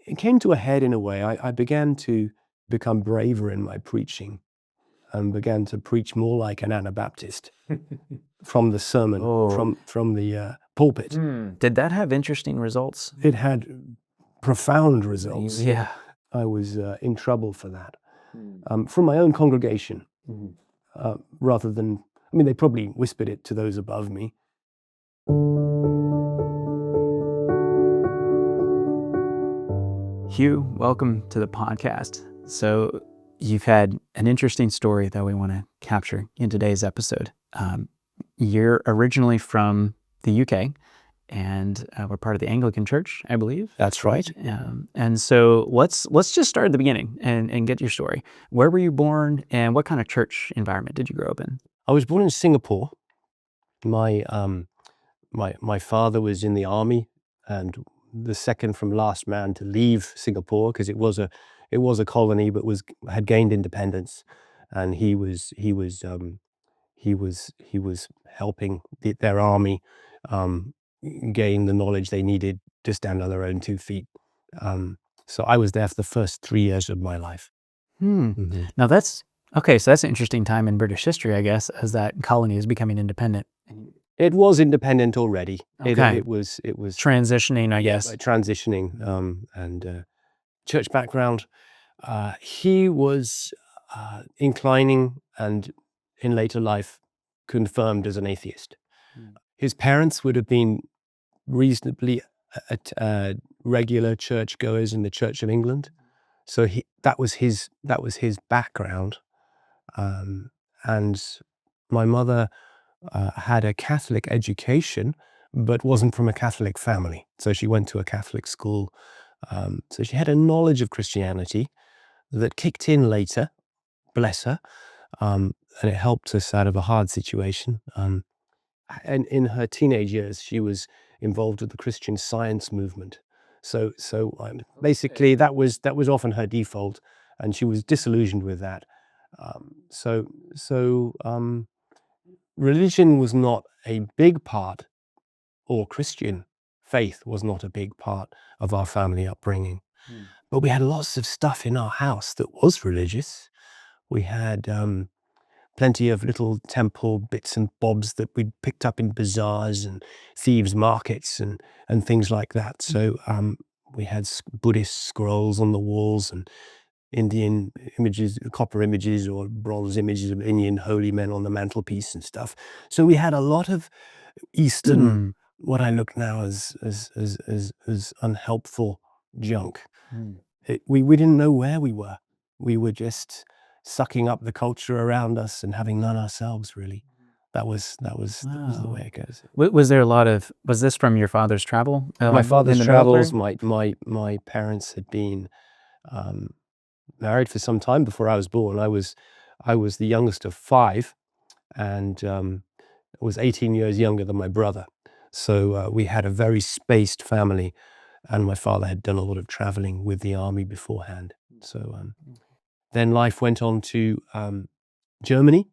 it came to a head in a way. I began to become braver in my preaching and began to preach more like an Anabaptist from the sermon, from the pulpit. Did that have interesting results? It had profound results. Yeah. I was in trouble for that from my own congregation, rather than, I mean, they probably whispered it to those above me. Hew, welcome to the podcast. So you've had an interesting story that we want to capture in today's episode. You're originally from the UK, and we're part of the Anglican Church, I believe. That's right. And so let's just start at the beginning and get your story. Where were you born, and what kind of church environment did you grow up in? I was born in Singapore. My father was in the army, and the second from last man to leave Singapore, because it was a colony, but had gained independence, and he was helping their army gain the knowledge they needed to stand on their own 2 feet. So I was there for the first 3 years of my life. Now that's okay. So that's an interesting time in British history, I guess, as that colony is becoming independent. It was independent already. Okay. It was Transitioning, I guess. transitioning, and church background. He was inclining, and in later life confirmed as an atheist. His parents would have been reasonably regular churchgoers in the Church of England, so that was his background, and my mother had a Catholic education, but wasn't from a Catholic family. So she went to a Catholic school. So she had a knowledge of Christianity that kicked in later, bless her, and it helped us out of a hard situation. And in her teenage years, she was involved with the Christian Science movement. So basically, that was often her default, and she was disillusioned with that. Religion was not a big part, or Christian faith was not a big part of our family upbringing. But we had lots of stuff in our house that was religious. We had plenty of little temple bits and bobs that we'd picked up in bazaars and thieves' markets and things like that. So we had Buddhist scrolls on the walls and Indian images, copper images or bronze images of Indian holy men on the mantelpiece and stuff. So we had a lot of Eastern, what I look now as unhelpful junk. We didn't know where we were. We were just sucking up the culture around us and having none ourselves, really. That was the way it goes. Was there was this from your father's travel? My father's travels. My parents had been married for some time before I was born. I was the youngest of 5, and was 18 years younger than my brother. So we had a very spaced family, and my father had done a lot of traveling with the army beforehand. So then life went on to Germany.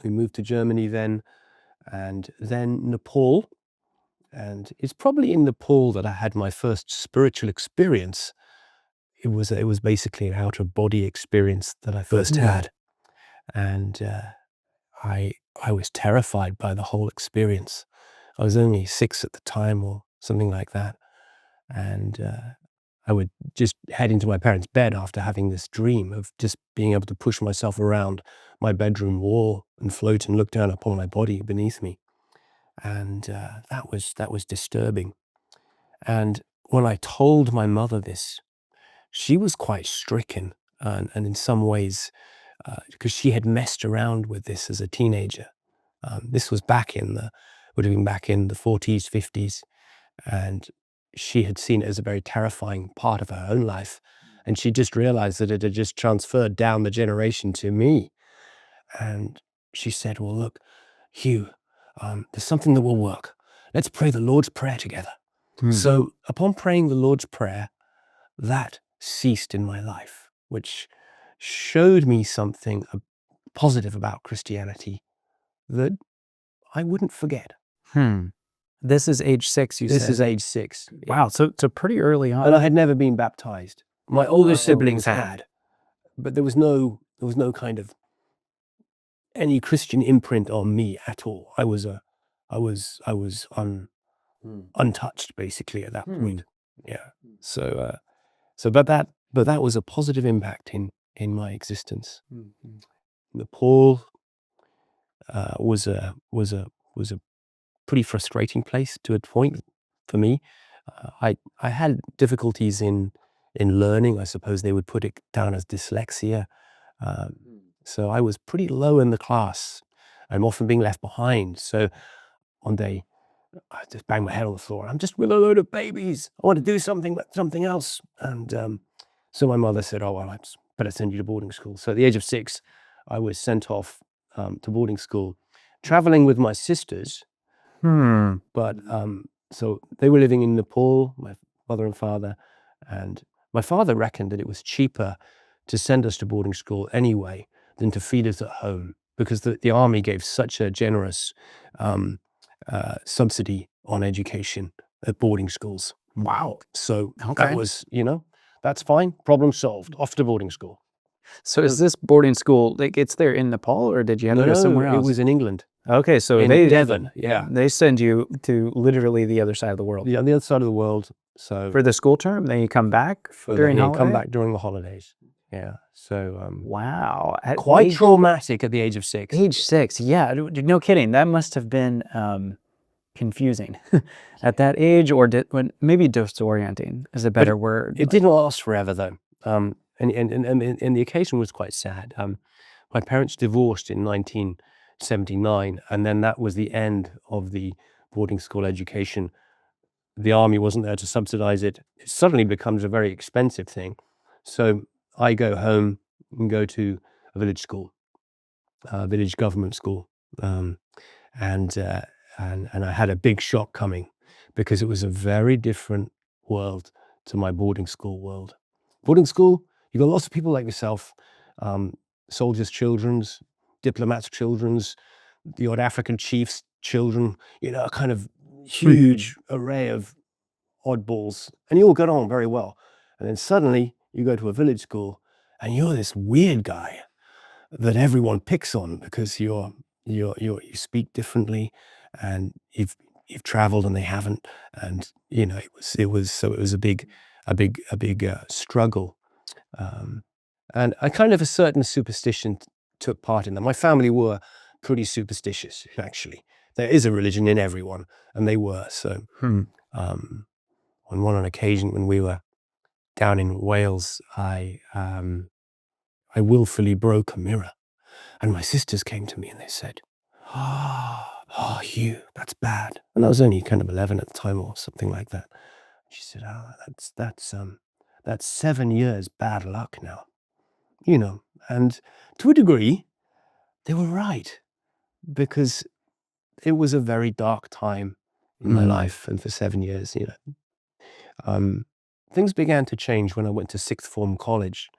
We moved to Germany then, and then Nepal. And it's probably in Nepal that I had my first spiritual experience. It was basically an out-of-body experience that I first had, and I was terrified by the whole experience. I was only 6 at the time, or something like that, and I would just head into my parents' bed after having this dream of just being able to push myself around my bedroom wall and float and look down upon my body beneath me, and that was disturbing. And when I told my mother this, she was quite stricken, and in some ways, because she had messed around with this as a teenager. This was would have been back in the 40s, 50s, and she had seen it as a very terrifying part of her own life, and she just realized that it had just transferred down the generation to me. And she said, "Well, look, Hew, there's something that will work. Let's pray the Lord's Prayer together." So upon praying the Lord's Prayer, that ceased in my life, which showed me something positive about Christianity that I wouldn't forget. This is age 6, you said? This is age 6. Wow, so pretty early on. And I had never been baptized. My older siblings had, but there was no kind of any Christian imprint on me at all. I was untouched basically at that point. Yeah. So but that was a positive impact in my existence. Nepal was a pretty frustrating place to a point for me. I had difficulties in learning. I suppose they would put it down as dyslexia. So I was pretty low in the class. I'm often being left behind. So one day I just banged my head on the floor. I'm just with a load of babies. I want to do something else. And so my mother said, "Oh, well, I better send you to boarding school." So at the age of 6, I was sent off to boarding school, traveling with my sisters. But so they were living in Nepal, my mother and father, and my father reckoned that it was cheaper to send us to boarding school anyway than to feed us at home, because the army gave such a generous subsidy on education at boarding schools. Wow. So that was, that's fine. Problem solved. Off to boarding school. So is this boarding school, like it's there in Nepal, or did you have to go somewhere else? It was in England. Okay, so in Devon, yeah. They send you to literally the other side of the world. Yeah, on the other side of the world. So for the school term, then you come back during holidays? Come back during the holidays. Yeah. So wow. Quite traumatic at the age of 6. Age 6, yeah. No kidding. That must have been confusing at that age, or maybe disorienting is a better word. It didn't last forever though. And the occasion was quite sad. My parents divorced in 1979, and then that was the end of the boarding school education. The army wasn't there to subsidize it. It suddenly becomes a very expensive thing. So I go home and go to a village school, village government school, and I had a big shock coming, because it was a very different world to my boarding school world. Boarding school, you got lots of people like yourself, soldiers' children's, diplomats' children's, the odd African chief's children, a kind of huge array of oddballs, and you all get on very well. And then suddenly you go to a village school and you're this weird guy that everyone picks on because you speak differently, and you've traveled and they haven't, and it was a big struggle, and a kind of a certain superstition took part in that. My family were pretty superstitious, actually. There is a religion in everyone, and they were. So on one occasion when we were down in Wales, I willfully broke a mirror, and my sisters came to me and they said, "Oh, Hew, that's bad." And I was only kind of 11 at the time or something like that. She said, "Oh, that's 7 years bad luck now." And to a degree, they were right, because it was a very dark time in my life, and for 7 years, things began to change when I went to sixth form college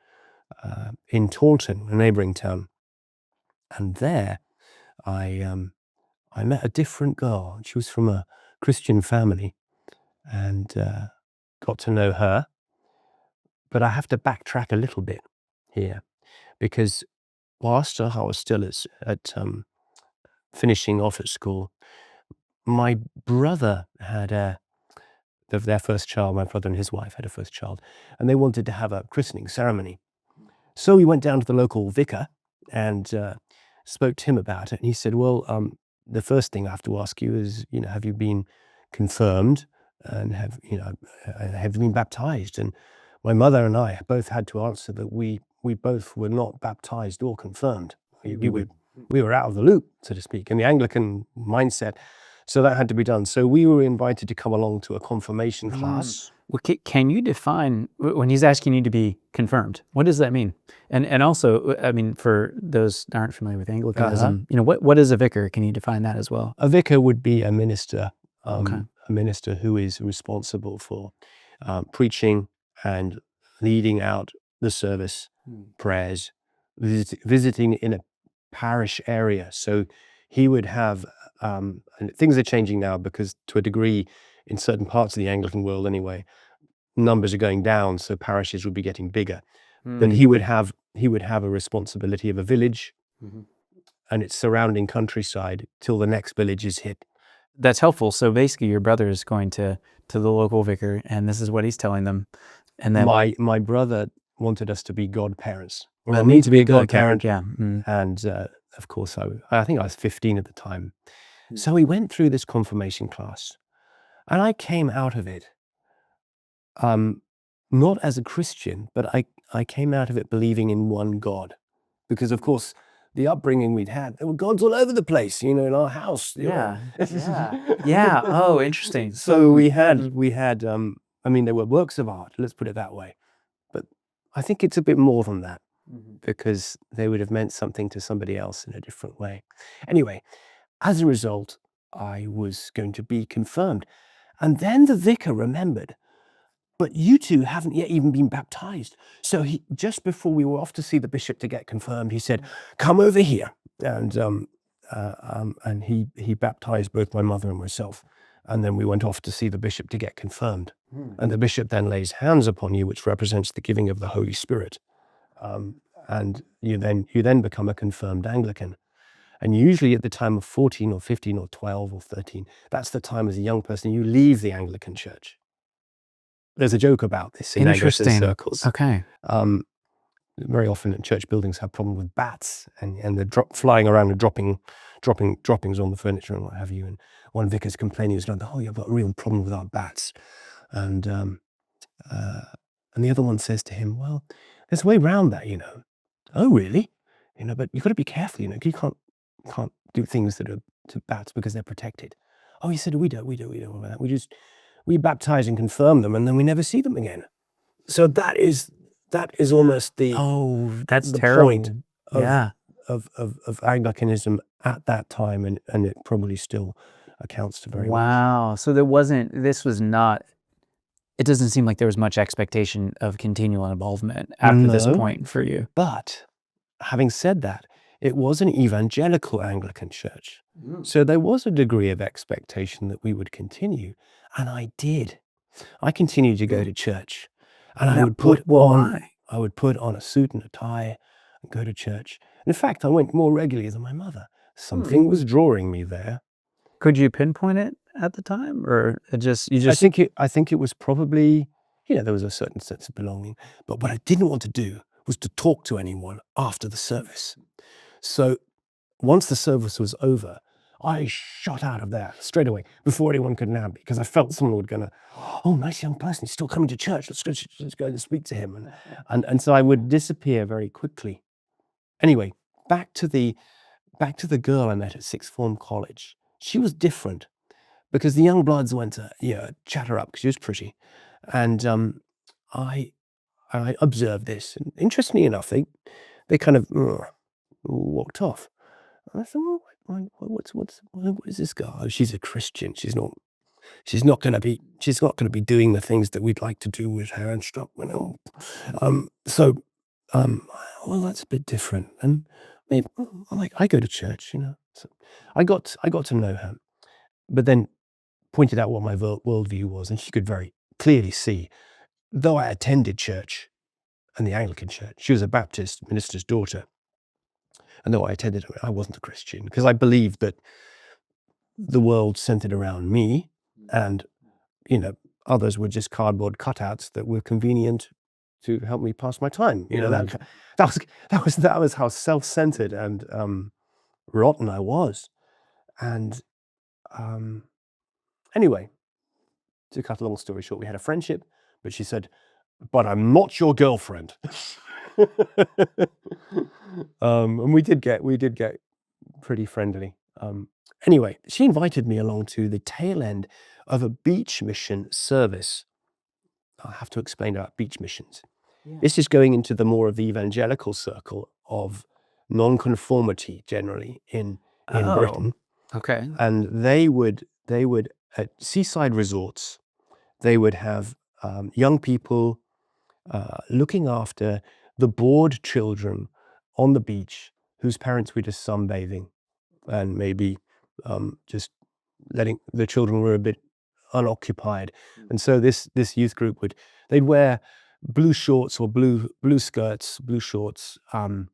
in Taunton, a neighboring town, and there I met a different girl. She was from a Christian family, and got to know her. But I have to backtrack a little bit here, because whilst I was still at finishing off at school, my brother had their first child. My brother and his wife had a first child, and they wanted to have a christening ceremony. So we went down to the local vicar and spoke to him about it. And he said, "Well, the first thing I have to ask you is, have you been confirmed, and have you been baptized?" And my mother and I both had to answer that we both were not baptized or confirmed. We were out of the loop, so to speak, in the Anglican mindset. So that had to be done. So we were invited to come along to a confirmation class. Well, can you define, when he's asking you to be confirmed, what does that mean? And also, I mean, for those that aren't familiar with Anglicanism, what is a vicar? Can you define that as well? A vicar would be a minister, a minister who is responsible for preaching and leading out the service, prayers, visiting in a parish area. So he would have and things are changing now because, to a degree, in certain parts of the Anglican world anyway, numbers are going down, so parishes would be getting bigger. Then he would have a responsibility of a village and its surrounding countryside till the next village is hit. That's helpful. So basically, your brother is going to the local vicar, and this is what he's telling them. And then my brother wanted us to be godparents. Well, me to be a godparent. Yeah. And of course, I think I was 15 at the time. So we went through this confirmation class, and I came out of it not as a Christian, but I came out of it believing in one God, because of course the upbringing we'd had, there were gods all over the place, in our house. Yeah. Oh, interesting. So we had I mean, there were works of art, let's put it that way, but I think it's a bit more than that, because they would have meant something to somebody else in a different way. Anyway, as a result, I was going to be confirmed, and then the vicar remembered, but you two haven't yet even been baptized. So he, just before we were off to see the bishop to get confirmed, he said, "Come over here," and he baptized both my mother and myself, and then we went off to see the bishop to get confirmed. And the bishop then lays hands upon you, which represents the giving of the Holy Spirit, and you then become a confirmed Anglican. And usually at the time of 14 or 15 or 12 or 13, that's the time as a young person you leave the Anglican Church. There's a joke about this in Anglican circles. Okay. Very often in church buildings have problem with bats, and they're flying around and dropping droppings on the furniture and what have you. And one vicar's complaining, he's like, "Oh, you've got a real problem with our bats." And the other one says to him, "Well, there's a way around that, "Oh, really? But you've got to be careful, you can't do things that are to bats because they're protected." "Oh," he said, we don't know that. We baptize and confirm them, and then we never see them again. So that is almost the that's the terrible. point of Anglicanism at that time, and it probably still accounts to very much. Wow. So it doesn't seem like there was much expectation of continual involvement after this point for you. But having said that, it was an evangelical Anglican church. So there was a degree of expectation that we would continue. And I did. I continued to go to church. And I would put on a suit and a tie and go to church. In fact, I went more regularly than my mother. Something was drawing me there. Could you pinpoint it at the time, or I think it was probably, there was a certain sense of belonging. But what I didn't want to do was to talk to anyone after the service. So once the service was over, I shot out of there straight away before anyone could nab me, because I felt someone would go, "Oh, nice young person, he's still coming to church. Let's go and speak to him." And so I would disappear very quickly. Anyway, back to the girl I met at sixth form college. She was different, because the young bloods went to chat her up because she was pretty, and I observed this, and interestingly enough, they kind of walked off. And I thought, "Well, what is this girl? Oh, she's a Christian. She's not going to be doing the things that we'd like to do with her and stuff." Well, that's a bit different. And maybe I go to church, So I got to know her, but then pointed out what my worldview was, and she could very clearly see, though I attended church and the Anglican Church, she was a Baptist minister's daughter. And though I attended it, I wasn't a Christian, because I believed that the world centered around me, and others were just cardboard cutouts that were convenient to help me pass my time. That was how self-centered and rotten I was. And anyway, to cut a long story short, we had a friendship, but she said, "But I'm not your girlfriend." And we did get pretty friendly. Anyway, she invited me along to the tail end of a beach mission service. I'll have to explain about beach missions. Yeah. This is going into the more of the evangelical circle of nonconformity generally in Britain. Okay. And they would at seaside resorts, they would have young people looking after the bored children on the beach whose parents were just sunbathing and maybe just letting the children were a bit unoccupied. And so this youth group they'd wear blue shorts or blue skirts, blue shorts, and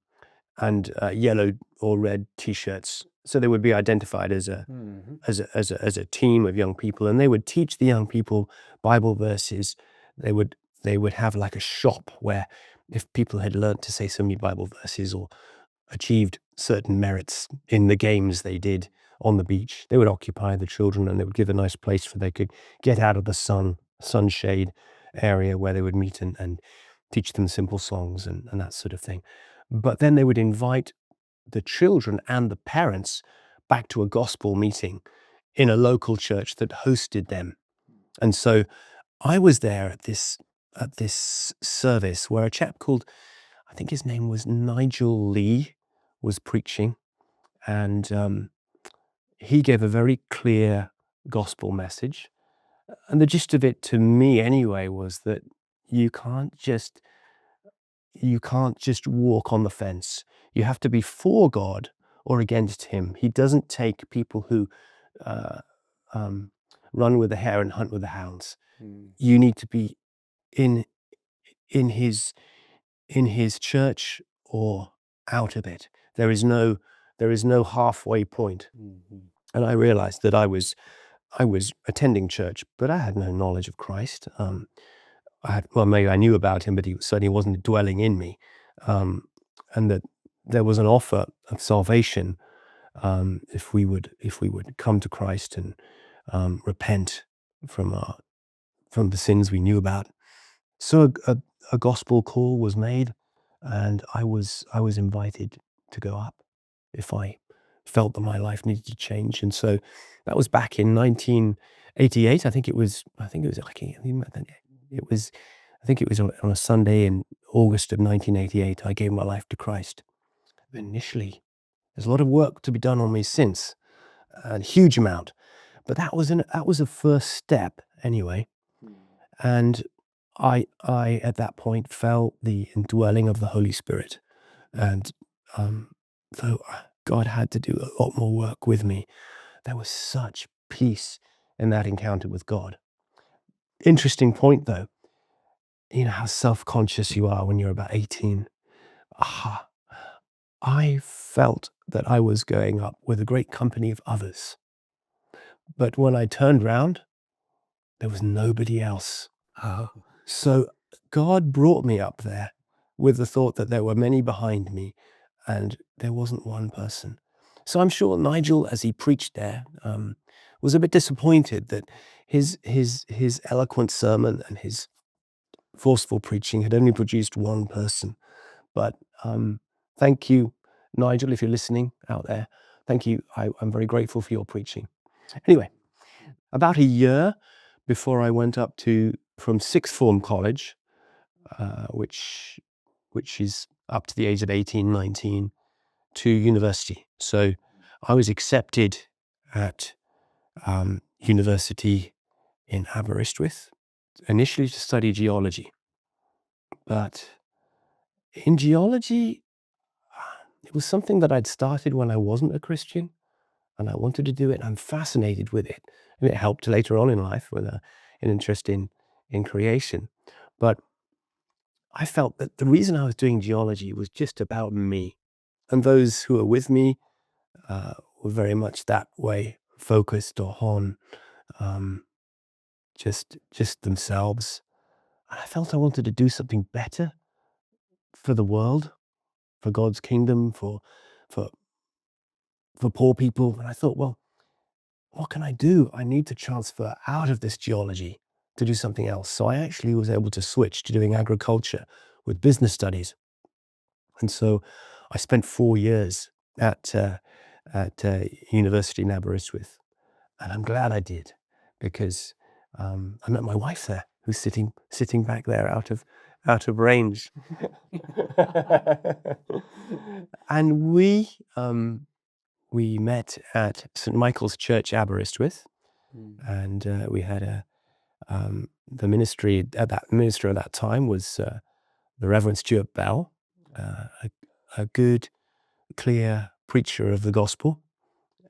yellow or red t-shirts. So they would be identified as a team of young people, and they would teach the young people Bible verses. They would have like a shop where, if people had learned to say so many Bible verses or achieved certain merits in the games they did on the beach, they would occupy the children, and they would give a nice place where they could get out of the sunshade area where they would meet and teach them simple songs and that sort of thing. But then they would invite the children and the parents back to a gospel meeting in a local church that hosted them. And so I was there at this service where a chap called, I think his name was Nigel Lee, was preaching, and he gave a very clear gospel message. And the gist of it, to me anyway, was that you can't just walk on the fence. You have to be for God or against him. He doesn't take people who run with the hare and hunt with the hounds. You need to be in his church or out of it. There is no halfway point. And I realized that I was attending church, but I had no knowledge of Christ. Maybe I knew about him, but he certainly wasn't dwelling in me. And that there was an offer of salvation if we would come to Christ and repent from the sins we knew about. So a gospel call was made, and I was invited to go up if I felt that my life needed to change. And so that was back in 1988. I think it was on a Sunday in August of 1988. I gave my life to Christ. Initially, there's a lot of work to be done on me since, a huge amount, but that was a first step anyway. And I at that point felt the indwelling of the Holy Spirit, and though God had to do a lot more work with me, there was such peace in that encounter with God. Interesting point though, you know how self-conscious you are when you're about 18. I felt that I was going up with a great company of others, but when I turned round, there was nobody else. So God brought me up there with the thought that there were many behind me, and there wasn't one person. So I'm sure Nigel, as he preached there, was a bit disappointed that his eloquent sermon and his forceful preaching had only produced one person. But thank you, Nigel, if you're listening out there. Thank you. I'm very grateful for your preaching. Anyway, about a year before I went up from sixth form college, which is up to the age of 18, 19, to university. So I was accepted at university in Aberystwyth, initially to study geology. But in geology, it was something that I'd started when I wasn't a Christian, and I wanted to do it. I'm fascinated with it. And it helped later on in life with an interest in creation. But I felt that the reason I was doing geology was just about me. And those who were with me were very much that way, focused on just themselves. And I felt I wanted to do something better for the world, for God's kingdom, for poor people. And I thought, well, what can I do? I need to transfer out of this geology to do something else. So I actually was able to switch to doing agriculture with business studies. And so I spent 4 years at university in Aberystwyth, and I'm glad I did, because I met my wife there, who's sitting back there out of range, and we met at St. Michael's Church, Aberystwyth, and we had the minister at that time was the Reverend Stuart Bell, a good, clear preacher of the gospel,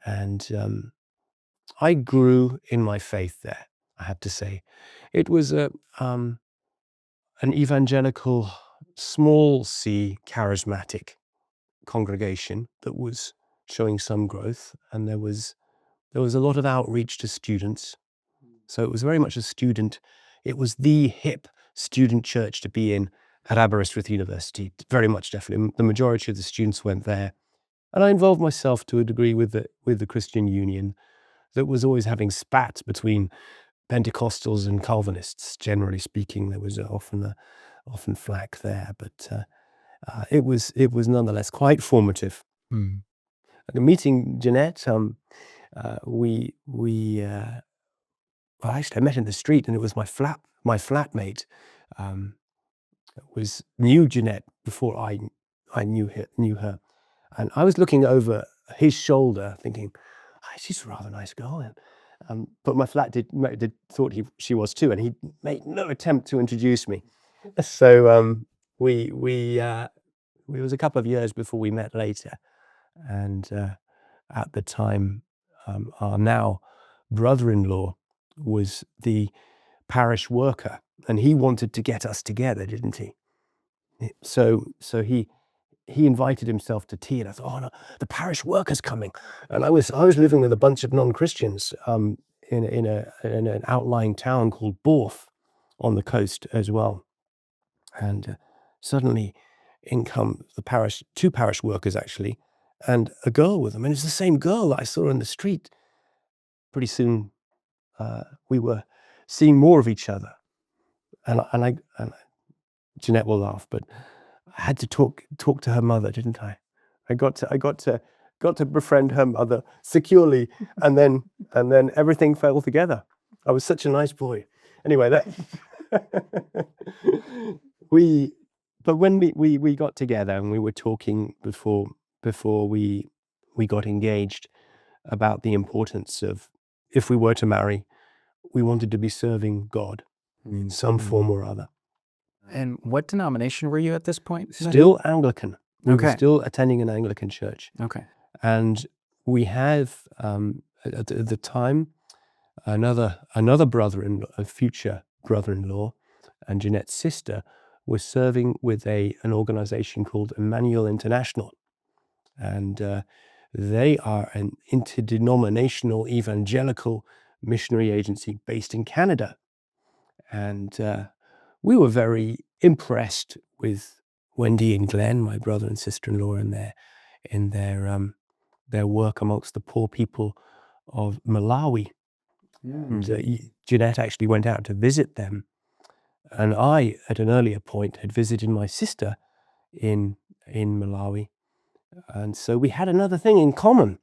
And I grew in my faith there, I have to say. It was an evangelical, small c, charismatic congregation that was showing some growth, and there was a lot of outreach to students. So it was very much it was the hip student church to be in at Aberystwyth University, very much definitely. The majority of the students went there. And I involved myself to a degree with the Christian Union that was always having spats between Pentecostals and Calvinists. Generally speaking, there was often flack there, but it was nonetheless quite formative. Mm. Meeting Jeanette, well, actually, I met in the street, and it was my flatmate knew Jeanette before I knew her, and I was looking over his shoulder, thinking, she's a rather nice girl. But my flat thought she was too, and he made no attempt to introduce me. So we was a couple of years before we met later, and at the time, our now brother-in-law was the parish worker, and he wanted to get us together, didn't he? So he invited himself to tea, and I thought, oh no, the parish worker's coming. And I was living with a bunch of non-Christians in an outlying town called Borth on the coast as well. And suddenly in come two parish workers actually, and a girl with them, and it's the same girl that I saw in the street. Pretty soon we were seeing more of each other, and Jeanette will laugh, but I had to talk to her mother, didn't I? I got to befriend her mother securely, and then everything fell together. I was such a nice boy. Anyway, but when we got together and we were talking before we got engaged about the importance of, if we were to marry, we wanted to be serving God in some form or other. And what denomination were you at this point? Still Anglican. We Okay. were still attending an Anglican church. Okay. And we have, at the time, another brother-in-law, a future brother-in-law, and Jeanette's sister was serving with an organization called Emmanuel International. And they are an interdenominational evangelical missionary agency based in Canada. And we were very impressed with Wendy and Glenn, my brother and sister-in-law, in their work amongst the poor people of Malawi. Yeah. And Jeanette actually went out to visit them, and I, at an earlier point, had visited my sister in Malawi, and so we had another thing in common.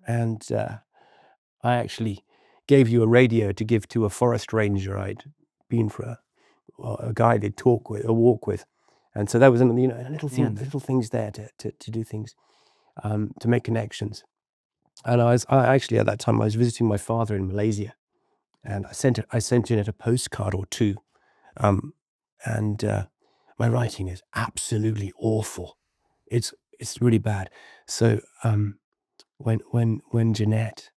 And I actually gave you a radio to give to a forest ranger I'd been for a guided walk with, and so that was little things there to do things, to make connections. And I actually at that time I was visiting my father in Malaysia, and I sent Jeanette a postcard or two, and my writing is absolutely awful. It's really bad. So when Jeanette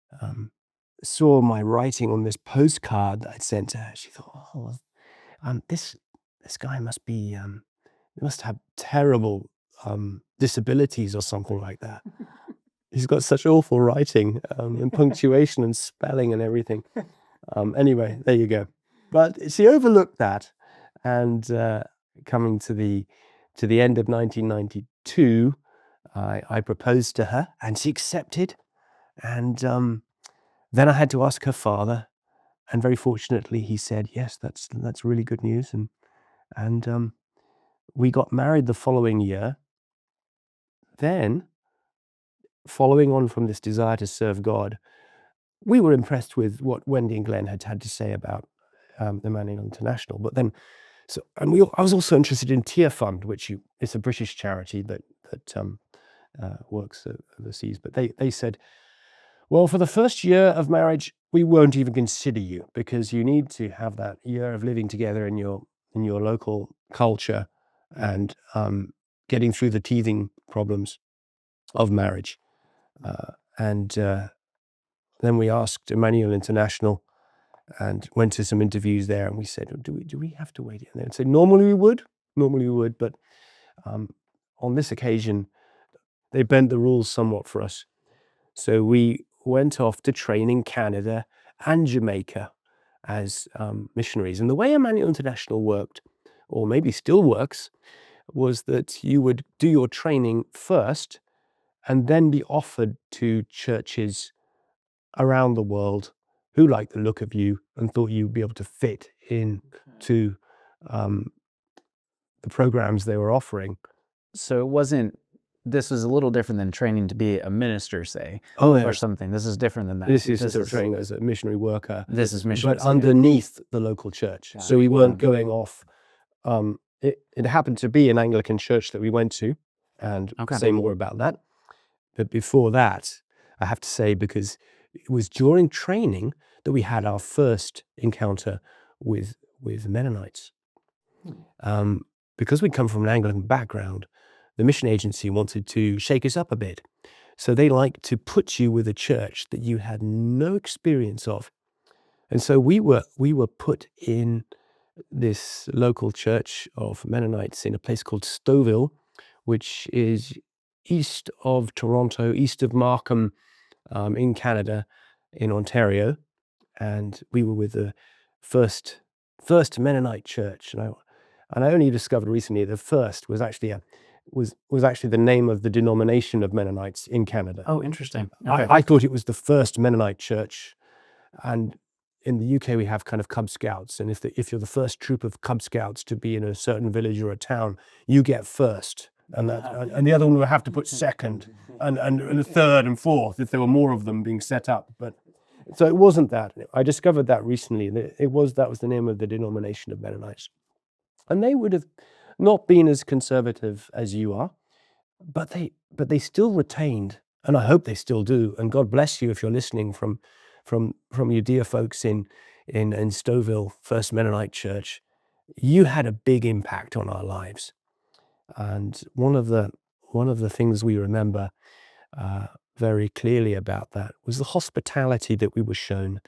saw my writing on this postcard that I'd sent to her, she thought, oh, this guy must have terrible disabilities or something like that. He's got such awful writing, and punctuation and spelling and everything. Anyway, there you go. But she overlooked that, and coming to the end of 1992, I proposed to her, and she accepted. And then I had to ask her father, and very fortunately, he said, "Yes, that's really good news." And we got married the following year. Then, following on from this desire to serve God, we were impressed with what Wendy and Glenn had to say about Emmanuel International. But then, I was also interested in Tear Fund, which it's a British charity that works overseas. But they said, well, for the first year of marriage, we won't even consider you, because you need to have that year of living together in your local culture and getting through the teething problems of marriage. And then we asked Emmanuel International and went to some interviews there, and we said, do we have to wait? And they would say, normally we would, but on this occasion, they bent the rules somewhat for us. So we went off to train in Canada and Jamaica as missionaries. And the way Emmanuel International worked, or maybe still works, was that you would do your training first and then be offered to churches around the world who liked the look of you and thought you'd be able to fit into the programs they were offering. So this was a little different than training to be a minister, say, yeah. or something. This is different than that. This is training as a missionary worker. This is missionary. But underneath the local church. So we weren't going off. It happened to be an Anglican church that we went to, and say more about that. But before that, I have to say, because it was during training that we had our first encounter with Mennonites. Because we come from an Anglican background, the mission agency wanted to shake us up a bit. So they like to put you with a church that you had no experience of. And so we were put in this local church of Mennonites in a place called Stouffville, which is east of Toronto, east of Markham, in Canada, in Ontario. And we were with the first Mennonite church. And I only discovered recently the first was actually was actually the name of the denomination of Mennonites in Canada. Oh, interesting. Okay. I thought it was the first Mennonite church, and in the UK we have kind of Cub Scouts, and if you're the first troop of Cub Scouts to be in a certain village or a town, you get first, and the other one will have to put second, and third and fourth if there were more of them being set up. But so it wasn't that. I discovered that recently. That was the name of the denomination of Mennonites, and they would have not been as conservative as you are, but they still retained, and I hope they still do. And God bless you if you're listening from you dear folks in Stouffville First Mennonite Church. You had a big impact on our lives, and one of the things we remember very clearly about that was the hospitality that we were shown.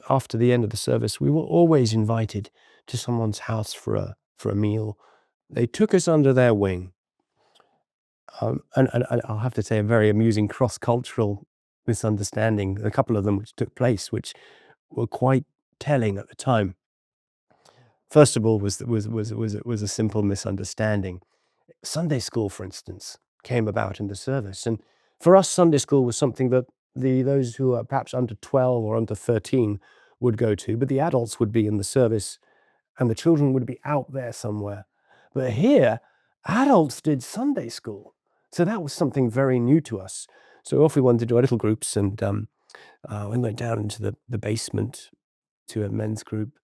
After the end of the service, we were always invited to someone's house for a meal. They took us under their wing. And I'll have to say a very amusing cross-cultural misunderstanding, a couple of them which took place, which were quite telling at the time. First of all was a simple misunderstanding. Sunday school, for instance, came about in the service, and for us, Sunday school was something that those who are perhaps under 12 or under 13 would go to, but the adults would be in the service, and the children would be out there somewhere. But here, adults did Sunday school. So that was something very new to us. So off we went to do our little groups, and we went down into the basement to a men's group,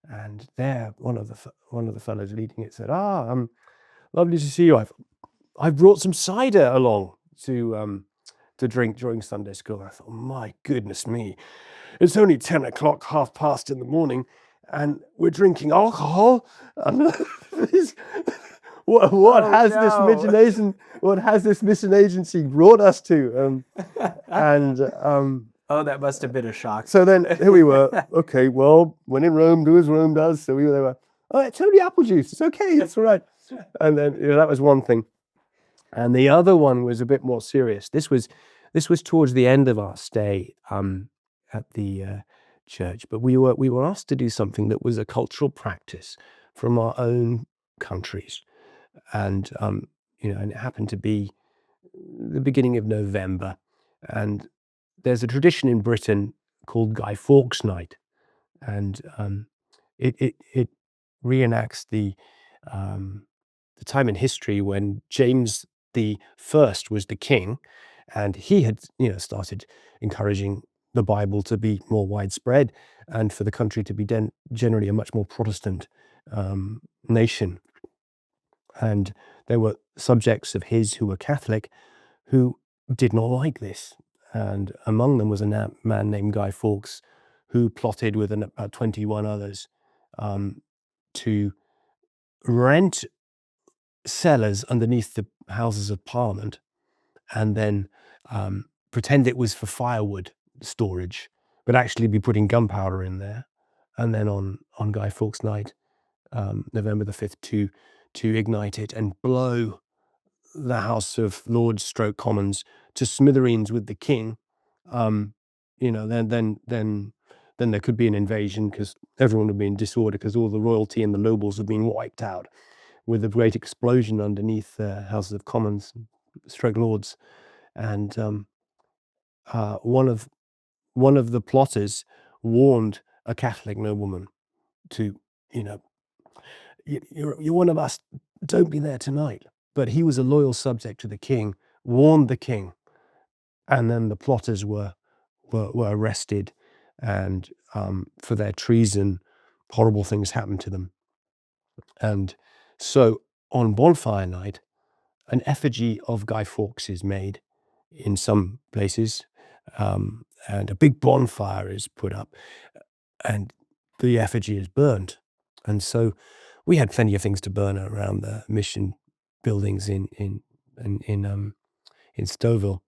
and there one of the fellows leading it said, lovely to see you. I've brought some cider along to drink during Sunday school. I thought, my goodness me, it's only 10 o'clock, past in the morning, and we're drinking alcohol. And what has this mission agency brought us to? Oh, that must have been a shock. So then here we were. Okay, well, when in Rome, do as Rome does. So they were, it's only apple juice. It's okay. It's all right. And then that was one thing. And the other one was a bit more serious. This was towards the end of our stay at the church, but we were asked to do something that was a cultural practice from our own countries, and and it happened to be the beginning of November, and there's a tradition in Britain called Guy Fawkes Night, and it reenacts the time in history when James the First was the king, and he had started encouraging the Bible to be more widespread, and for the country to be generally a much more Protestant nation. And there were subjects of his who were Catholic who did not like this, and among them was a man named Guy Fawkes, who plotted with about 21 others to rent cellars underneath the Houses of Parliament, and then pretend it was for firewood storage, but actually be putting gunpowder in there. And then on Guy Fawkes Night, November the 5th, to ignite it and blow the House of Lords stroke Commons to smithereens with the king. Then there could be an invasion, because everyone would be in disorder, because all the royalty and the nobles have been wiped out with a great explosion underneath the Houses of Commons stroke Lords. And one of the plotters warned a Catholic nobleman to, you're one of us, don't be there tonight. But he was a loyal subject to the king, warned the king, and then the plotters were arrested, and for their treason, horrible things happened to them. And so on bonfire night, an effigy of Guy Fawkes is made in some places, and a big bonfire is put up, and the effigy is burnt. And so we had plenty of things to burn around the mission buildings in Stouffville,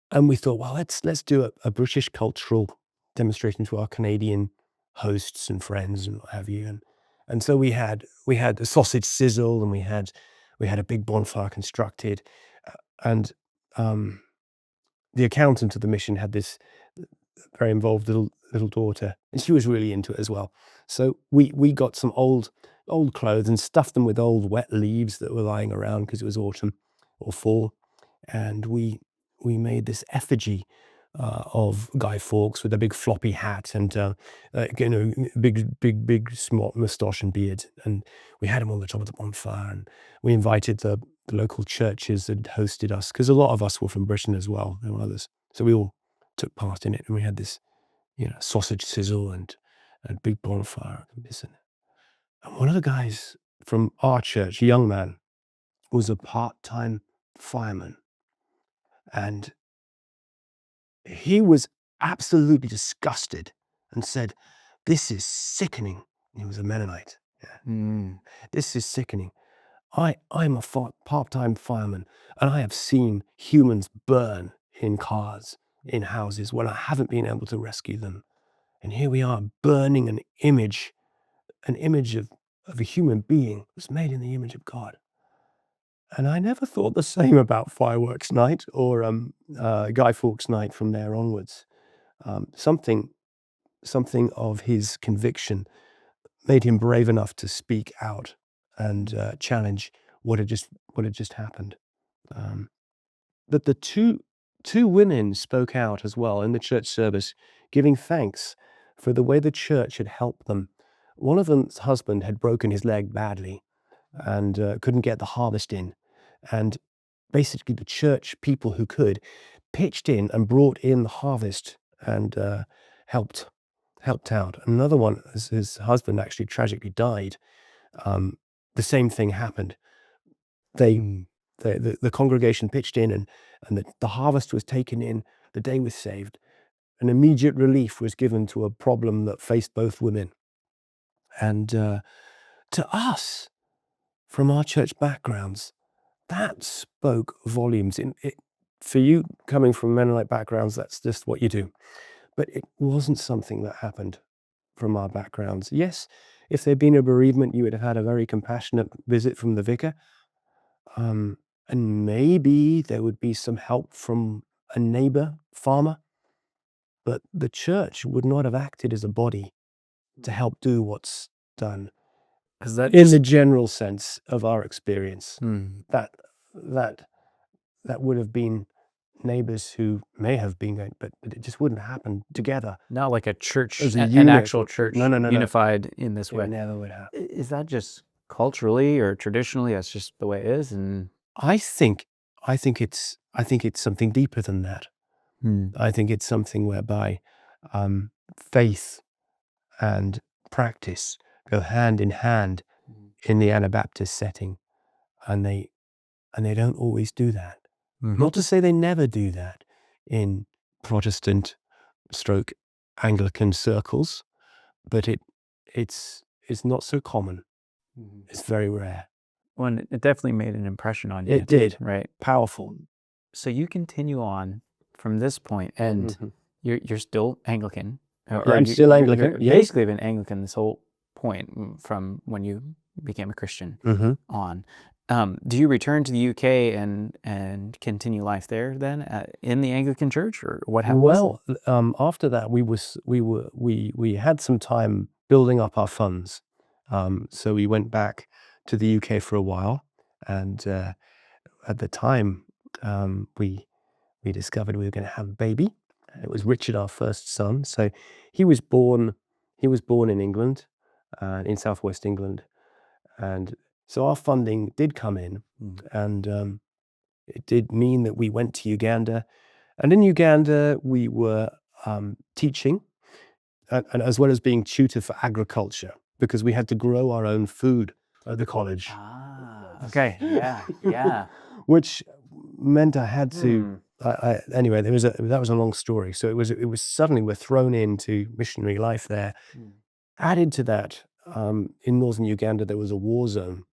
and we thought, well, let's do a British cultural demonstration to our Canadian hosts and friends and what have you. And so we had a sausage sizzle, and we had a big bonfire constructed, and the accountant of the mission had this very involved little daughter, and she was really into it as well. So we got some old clothes and stuffed them with old wet leaves that were lying around, because it was autumn or fall, and we made this effigy of Guy Fawkes with a big floppy hat and big smart moustache and beard, and we had him on the top of the bonfire, and we invited the local churches that hosted us, because a lot of us were from Britain as well. There were others, so we all took part in it, and we had this sausage sizzle and big bonfire. And one of the guys from our church, a young man, was a part-time fireman, and he was absolutely disgusted and said, "This is sickening." He was a Mennonite. Yeah. "This is sickening. I'm a part-time fireman, and I have seen humans burn in cars, in houses, when I haven't been able to rescue them. And here we are burning an image of a human being that's made in the image of God." And I never thought the same about Fireworks Night or Guy Fawkes Night from there onwards. Something of his conviction made him brave enough to speak out and challenge what had just happened. But the two women spoke out as well in the church service, giving thanks for the way the church had helped them. One of them's husband had broken his leg badly and couldn't get the harvest in, and basically the church people who could pitched in and brought in the harvest and helped out. Another one, his husband actually tragically died. The same thing happened. The congregation pitched in, and the harvest was taken in. The day was saved. An immediate relief was given to a problem that faced both women. And to us, from our church backgrounds, that spoke volumes. For you coming from Mennonite backgrounds, that's just what you do. But it wasn't something that happened from our backgrounds. Yes, if there'd been a bereavement, you would have had a very compassionate visit from the vicar. And maybe there would be some help from a neighbor farmer. But the church would not have acted as a body to help do what's done. In the general sense of our experience, that would have been neighbors who may have been, but it just wouldn't happen together. Not like a church, As a an unit. actual church No. unified in this way. It never would happen. Is that just culturally or traditionally, that's just the way it is? And I think it's something deeper than that. I think it's something whereby faith and practice go hand in hand in the Anabaptist setting, and they don't always do that. Not to say they never do that in Protestant stroke Anglican circles, but it's not so common. It's very rare. Well, it definitely made an impression on you. It did. Right. Powerful. So you continue on from this point, and you're still Anglican, Yeah, I'm still Anglican. You're Yeah. basically been Anglican this whole point from when you became a Christian on. Do you return to the UK and continue life there then in the Anglican Church, or what happened? Well, after that, we had some time building up our funds, so we went back to the UK for a while, and at the time, we discovered we were going to have a baby. It was Richard, our first son. So he was born in England, in southwest England, and so our funding did come in, and it did mean that we went to Uganda, and in Uganda we were teaching, and as well as being tutor for agriculture, because we had to grow our own food at the college. Okay. Yeah. Which meant I had to. Anyway, that was a long story. So it was suddenly we're thrown into missionary life there. Added to that, in northern Uganda there was a war zone,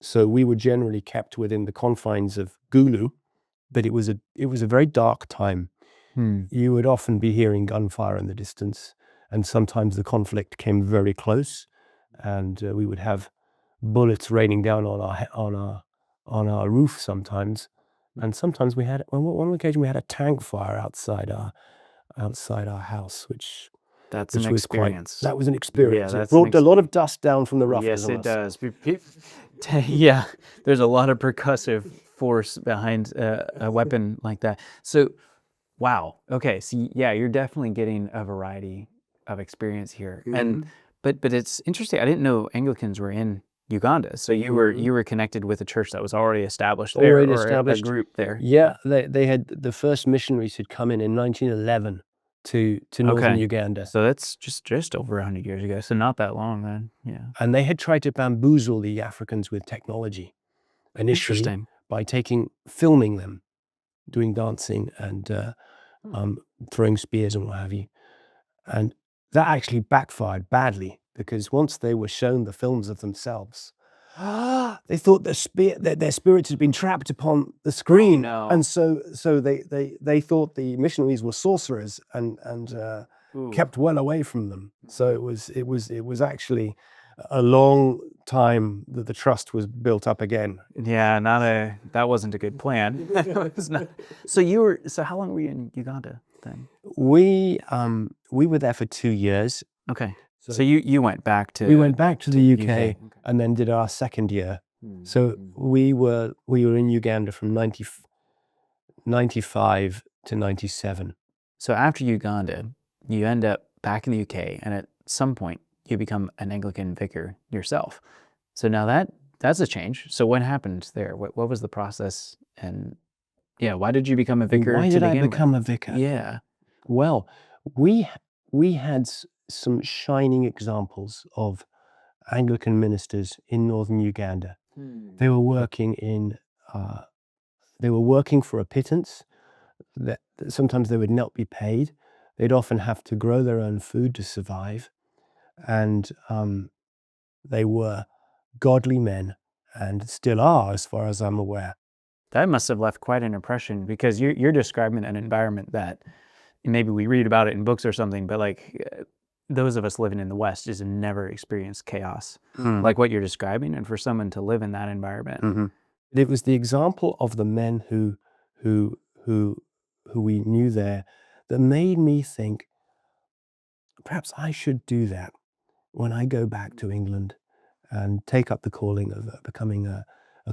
so we were generally kept within the confines of Gulu, but it was a very dark time. You would often be hearing gunfire in the distance, and sometimes the conflict came very close, and we would have bullets raining down on our roof sometimes. And sometimes we had, on one occasion, we had a tank fire outside our house, which That's which an was experience. that was an experience. Yeah, It brought a lot of dust down from the rafters. Yes, it does. Yeah, there's a lot of percussive force behind a weapon like that. So, wow. Okay, so yeah, you're definitely getting a variety of experience here. And but it's interesting. I didn't know Anglicans were in Uganda. So you were connected with a church that was already established there, Already or established. a group there. Yeah, they had the first missionaries had come in 1911 to northern Okay. Uganda. So that's just over 100 years ago. So not that long then. Yeah. And they had tried to bamboozle the Africans with technology initially. Interesting. By filming them doing dancing and throwing spears and what have you. And that actually backfired badly, because once they were shown the films of themselves, they thought their spirits had been trapped upon the screen. no. And so they thought the missionaries were sorcerers and kept well away from them. So it was actually a long time that the trust was built up again. Yeah, that wasn't a good plan. It was not. So how long were you in Uganda then? We were there for 2 years. Okay. So you went back to We went back to the UK, Okay. and then did our second year. So we were in Uganda from 95 to 97. So after Uganda, you end up back in the UK, and at some point you become an Anglican vicar yourself. So now that's a change. So what happened there? What was the process? And yeah, why did you become a vicar? Why did I become a vicar? Yeah. Well, we had some shining examples of Anglican ministers in northern Uganda. They were working for a pittance. That sometimes they would not be paid. They'd often have to grow their own food to survive, and they were godly men, and still are, as far as I'm aware. That must have left quite an impression, because you're describing an environment that maybe we read about it in books or something, but those of us living in the West just have never experienced chaos like what you're describing. And for someone to live in that environment, it was the example of the men who we knew there that made me think, perhaps I should do that when I go back to England and take up the calling of becoming a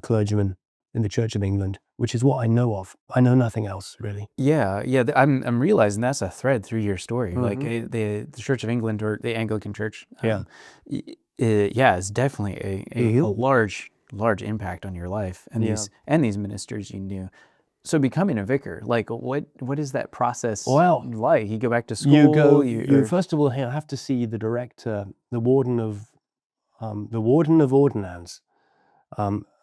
clergyman in the Church of England, which is what I know of. I know nothing else, really. Yeah. I'm realizing that's a thread through your story. Like the Church of England, or the Anglican Church. It's definitely a large impact on your life, and these ministers you knew. So becoming a vicar, like what is that process like? You go back to school. You first of all have to see the director, the warden of ordinance,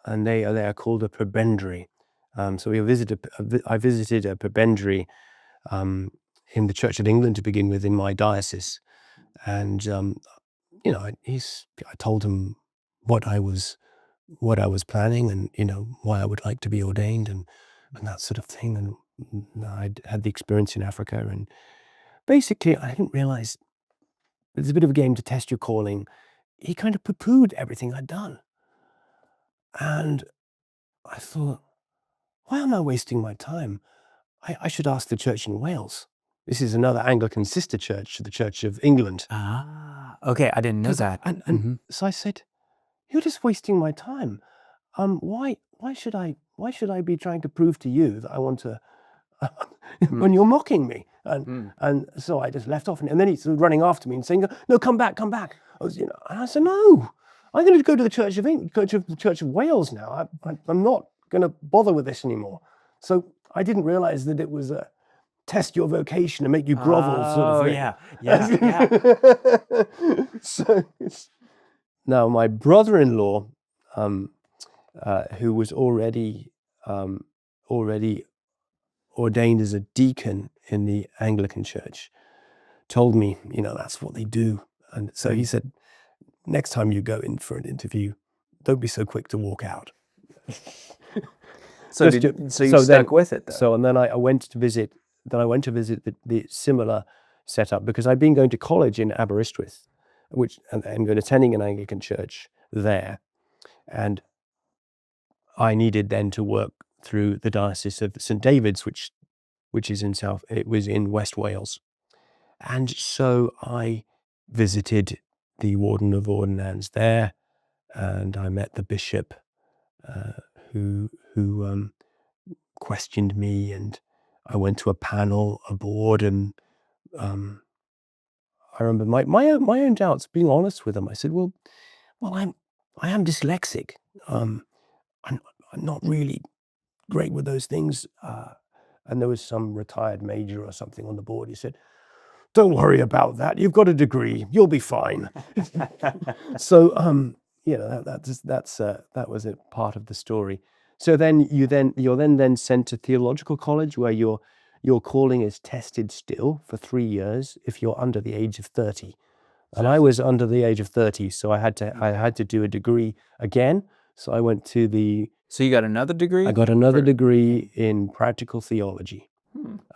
and they are called a prebendary. So I visited a prebendary in the Church of England to begin with, in my diocese, and I told him what I was planning, and why I would like to be ordained, and that sort of thing, and I'd had the experience in Africa, and basically I didn't realize it's a bit of a game to test your calling. He kind of poo-pooed everything I'd done. And I thought, why am I wasting my time? I should ask the church in Wales. This is another Anglican sister church to the Church of England. Okay, I didn't know that. And so I said, you're just wasting my time. Why should I be trying to prove to you that I want to when you're mocking me? And so I just left off, and then he's running after me and saying, no, come back. I was, and I said, no, I'm going to go to the Church of England, go to the Church of Wales now. I'm not going to bother with this anymore. So I didn't realize that it was a test your vocation and make you grovel sort of thing. Yeah. So now my brother-in-law, who was already ordained as a deacon in the Anglican Church, told me, that's what they do. And so he said, next time you go in for an interview, don't be so quick to walk out. So you stuck with it, though. So, and then I went to visit the similar setup, because I'd been going to college in Aberystwyth, and attending an Anglican church there. And I needed then to work through the Diocese of St. David's, which is it was in West Wales. And so I visited the Warden of Ordinands there, and I met the bishop who questioned me, and I went to a panel, a board, and I remember my own doubts, being honest with him. I said, well, I am dyslexic. I'm not really great with those things. And there was some retired major or something on the board. He said, don't worry about that. You've got a degree. You'll be fine. So, that was a part of the story. So then you're then sent to theological college, where your calling is tested still for 3 years if you're under the age of 30. And I was under the age of 30, so I had to do a degree again. So I went to the. So you got another degree? I got another degree in practical theology.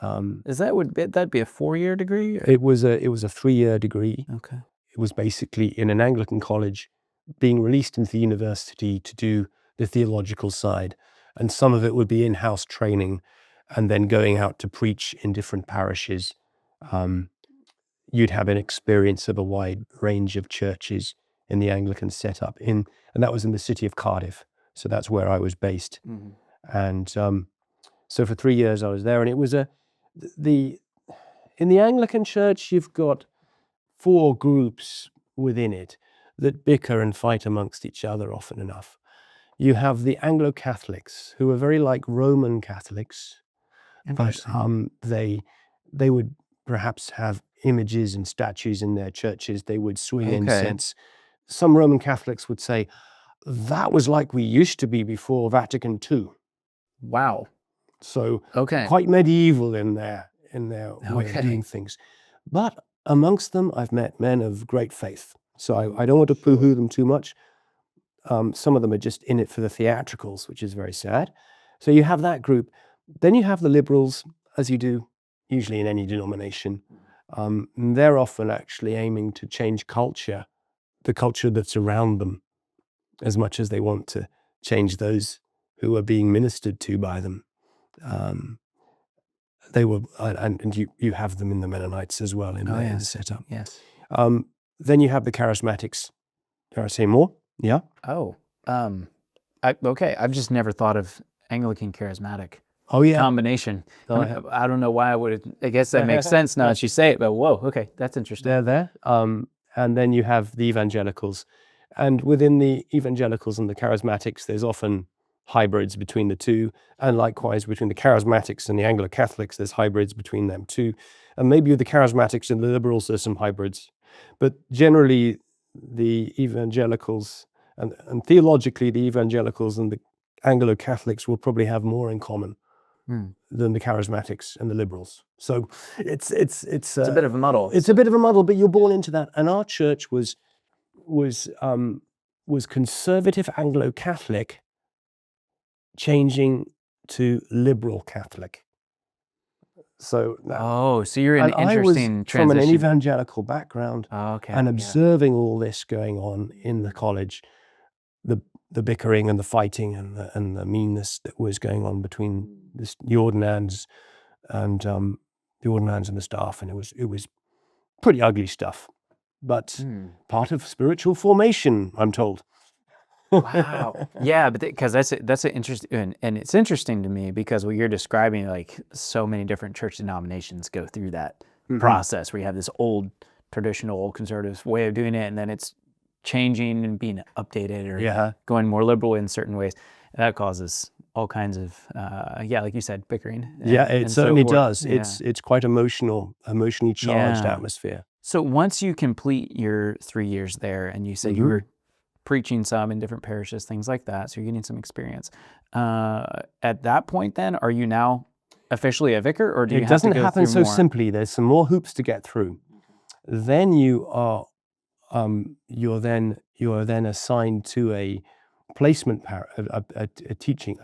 That'd be a 4-year degree? Or? It was a 3-year degree. Okay. It was basically in an Anglican college, being released into the university to do the theological side, and some of it would be in-house training, and then going out to preach in different parishes. You'd have an experience of a wide range of churches in the Anglican setup, and that was in the city of Cardiff. So that's where I was based. Mm-hmm. And so for 3 years I was there, and it was in the Anglican Church, you've got 4 groups within it that bicker and fight amongst each other often enough. You have the Anglo-Catholics, who are very like Roman Catholics, but they would perhaps have images and statues in their churches. They would swing incense. Some Roman Catholics would say, that was like we used to be before Vatican II. Wow. So quite medieval in their way of doing things. But amongst them, I've met men of great faith. So I don't want to poo-hoo them too much. Some of them are just in it for the theatricals, which is very sad. So you have that group. Then you have the liberals, as you do usually in any denomination. They're often actually aiming to change culture, the culture that's around them, as much as they want to change those who are being ministered to by them. They were, and you have them in the Mennonites as well in the setup. Yes. Then you have the charismatics. Can I say more? Yeah. Oh, okay. I've just never thought of Anglican charismatic. Oh yeah. Combination. I don't know why I would. I guess that makes sense now that you say it. But whoa, okay, that's interesting. They're there. And then you have the evangelicals, and within the evangelicals and the charismatics, there's often hybrids between the two, and likewise between the charismatics and the Anglo-Catholics, there's hybrids between them too. And maybe with the charismatics and the liberals, there's some hybrids, but generally the evangelicals and theologically, the evangelicals and the Anglo-Catholics will probably have more in common than the charismatics and the liberals. So it's a bit of a muddle. It's a bit of a muddle, but you're born into that. And our church was conservative Anglo-Catholic, changing to liberal Catholic. So so you're an and I was interesting from an transition. evangelical background, Okay. and yeah. observing all this going on in the college, the bickering and the fighting and the meanness that was going on between the ordinands and the staff, and it was pretty ugly stuff, but part of spiritual formation, I'm told. Wow. Yeah, but because that's an interesting, and it's interesting to me because what you're describing, like so many different church denominations go through that process where you have this old traditional, old conservative way of doing it, and then it's changing and being updated or going more liberal in certain ways. And that causes all kinds of, like you said, bickering. It certainly does. Yeah. It's quite emotionally charged atmosphere. So once you complete your 3 years there, and you said you were preaching some in different parishes, things like that, so you're getting some experience. At that point then, are you now officially a vicar, or do you have to go through more? It doesn't happen so simply. There's some more hoops to get through. Then you're then assigned to a placement a teaching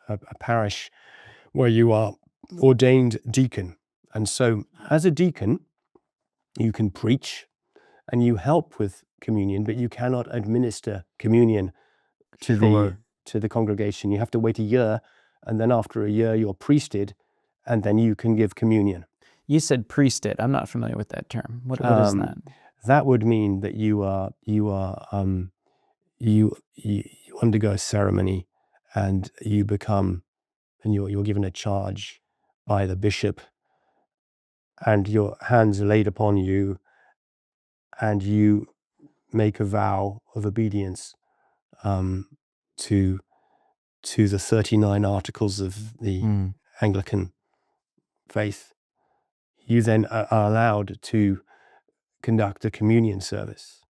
a parish where you are ordained deacon. And so as a deacon, you can preach and you help with communion, but you cannot administer communion to the congregation. You have to wait a year, and then after a year you're priested, and then you can give communion. You said priested. I'm not familiar with that term. What is that? That would mean that you undergo a ceremony, and you're given a charge by the bishop, and your hands are laid upon you, and you make a vow of obedience to the 39 articles of the Anglican faith. You then are allowed to conduct a communion service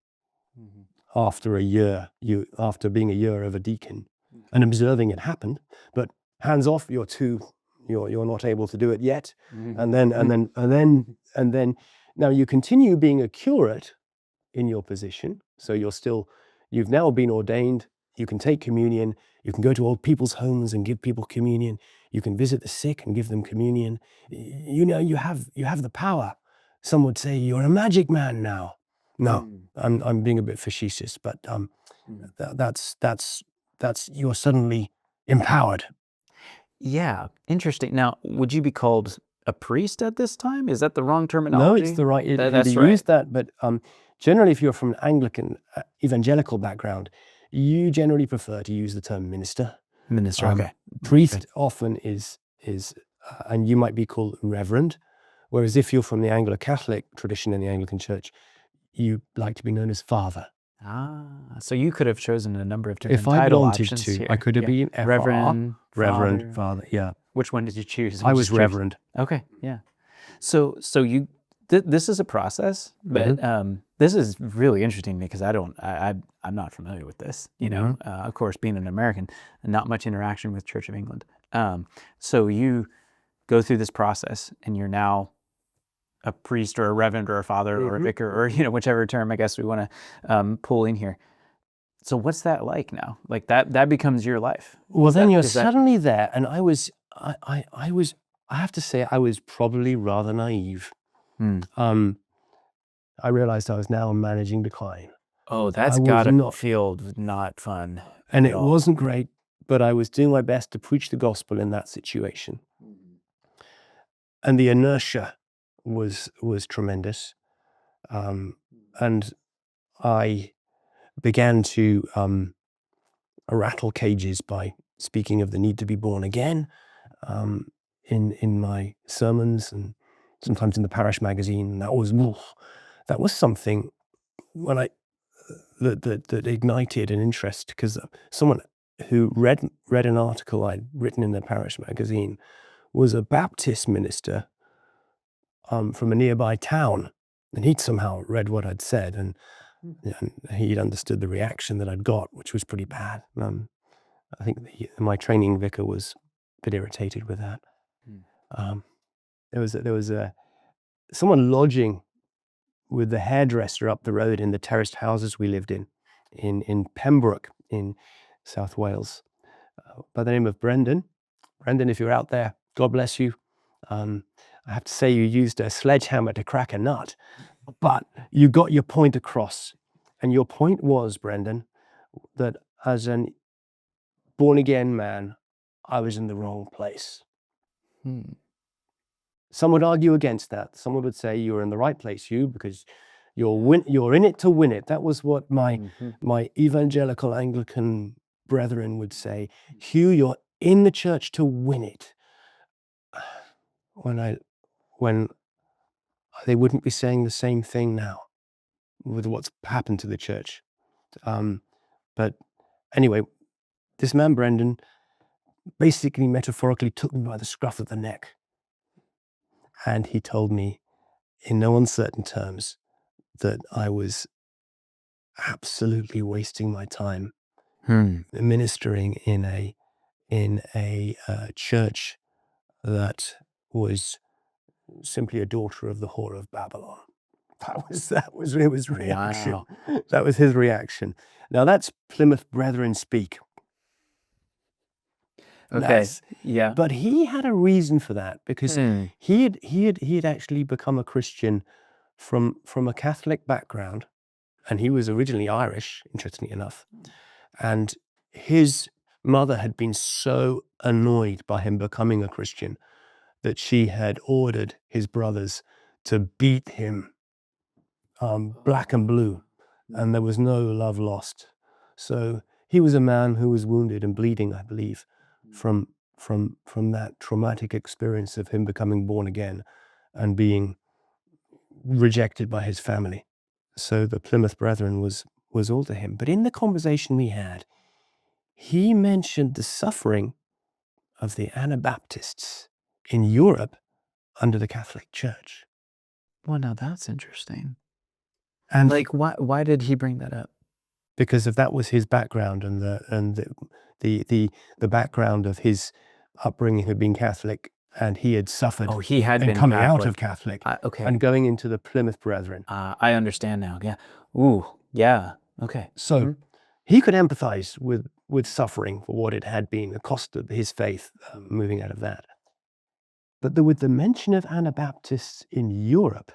after a year, after being a year of a deacon and observing it happen, but hands off, you're not able to do it yet. And then now you continue being a curate in your position. So you've now been ordained. You can take communion. You can go to old people's homes and give people communion. You can visit the sick and give them communion. You have the power. Some would say you're a magic man now. No, I'm being a bit facetious, but that's you're suddenly empowered. Yeah, interesting. Now, would you be called a priest at this time? Is that the wrong terminology? No, it's the right. It That's can be used that, but generally, if you're from an Anglican evangelical background, you generally prefer to use the term minister. Minister. Okay. Priest often is, and you might be called reverend. Whereas if you're from the Anglo-Catholic tradition in the Anglican Church, you like to be known as father. So you could have chosen a number of different If I title wanted options to, here. I could have been FR, Reverend, Father. Yeah. Which one did you choose? I was Reverend. Okay, yeah. So you, this is a process, but this is really interesting because I'm not familiar with this. You know, of course, being an American, not much interaction with Church of England. So you go through this process, and you're now a priest or a reverend or a father or a vicar or whichever term I guess we want to pull in here. So what's that like now? Like that becomes your life. Well, then you're suddenly there, and I have to say I was probably rather naive. I realized I was now managing decline. Oh, that's gotta feel not fun. And it wasn't great, but I was doing my best to preach the gospel in that situation. And the inertia was tremendous. And I began to rattle cages by speaking of the need to be born again in my sermons and sometimes in the Parish magazine. And that was something when that ignited an interest, because someone who read an article I'd written in the Parish magazine was a Baptist minister from a nearby town, and he'd somehow read what I'd said, and he'd understood the reaction that I'd got, which was pretty bad. I think my training vicar was a bit irritated with that. There was someone lodging with the hairdresser up the road in the terraced houses we lived in Pembroke in South Wales, by the name of Brendan. Brendan, if you're out there, God bless you. I have to say you used a sledgehammer to crack a nut, but you got your point across. And your point was, Brendan, that as an born-again man, I was in the wrong place. Some would argue against that. Someone would say you're in the right place, Hew, because you're in it to win it. That was what my evangelical Anglican brethren would say. Hew, you're in the church to win it. When they wouldn't be saying the same thing now with what's happened to the church. But anyway, this man, Brendan, basically metaphorically took me by the scruff of the neck. And he told me in no uncertain terms that I was absolutely wasting my time ministering in a church that was simply a daughter of the whore of Babylon. That was his reaction. Wow. That was his reaction. Now that's Plymouth Brethren speak. Okay. Yeah. But he had a reason for that, because he had actually become a Christian from a Catholic background, and he was originally Irish, interestingly enough. And his mother had been so annoyed by him becoming a Christian that she had ordered his brothers to beat him black and blue, and there was no love lost. So he was a man who was wounded and bleeding, I believe, from that traumatic experience of him becoming born again and being rejected by his family. So the Plymouth Brethren was all to him. But in the conversation we had, he mentioned the suffering of the Anabaptists in Europe under the Catholic Church. Well, now that's interesting. And like, why did he bring that up? Because that was his background, and the background of his upbringing had been Catholic, and he had suffered. Oh, he had been coming Catholic. out of Catholic, Okay. and going into the Plymouth Brethren. I understand now. Yeah. Ooh. Yeah. Okay. So he could empathize with suffering for what it had been, the cost of his faith moving out of that. But with the mention of Anabaptists in Europe,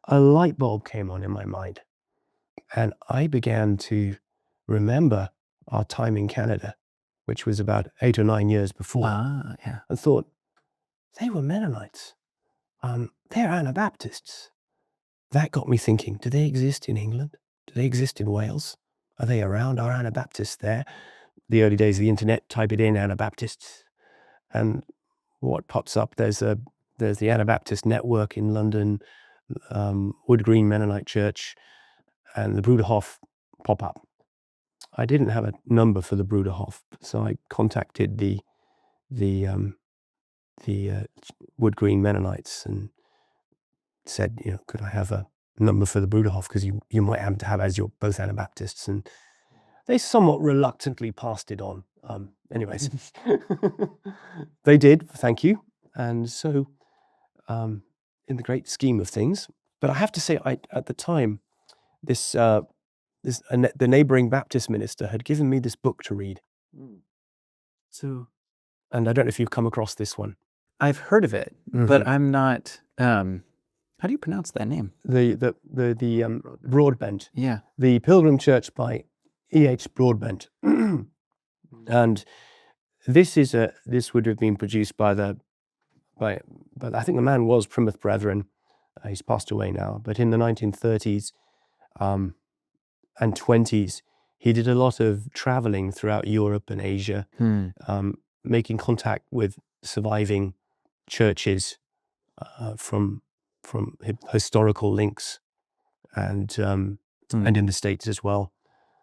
a light bulb came on in my mind. And I began to remember our time in Canada, which was about 8 or 9 years before, Yeah. and thought, they were Mennonites. They're Anabaptists. That got me thinking, do they exist in England? Do they exist in Wales? Are they around? Are Anabaptists there? The early days of the internet, type it in, Anabaptists. And what pops up, there's the Anabaptist network in London, Wood Green Mennonite Church, and the Bruderhof pop up. I didn't have a number for the Bruderhof, so I contacted the Wood Green Mennonites and said, could I have a number for the Bruderhof, because you might happen to have, as you're both Anabaptists. And they somewhat reluctantly passed it on. Anyways, they did, thank you. And so, in the great scheme of things, but I have to say, at the time, the neighboring Baptist minister had given me this book to read. So, and I don't know if you've come across this one. I've heard of it, but I'm not. How do you pronounce that name? The Broadbent. Yeah. The Pilgrim Church by E.H. Broadbent. And this would have been produced by I think the man was Plymouth Brethren. He's passed away now, but in the 1930s and 20s, he did a lot of traveling throughout Europe and Asia, making contact with surviving churches from historical links, and in the States as well,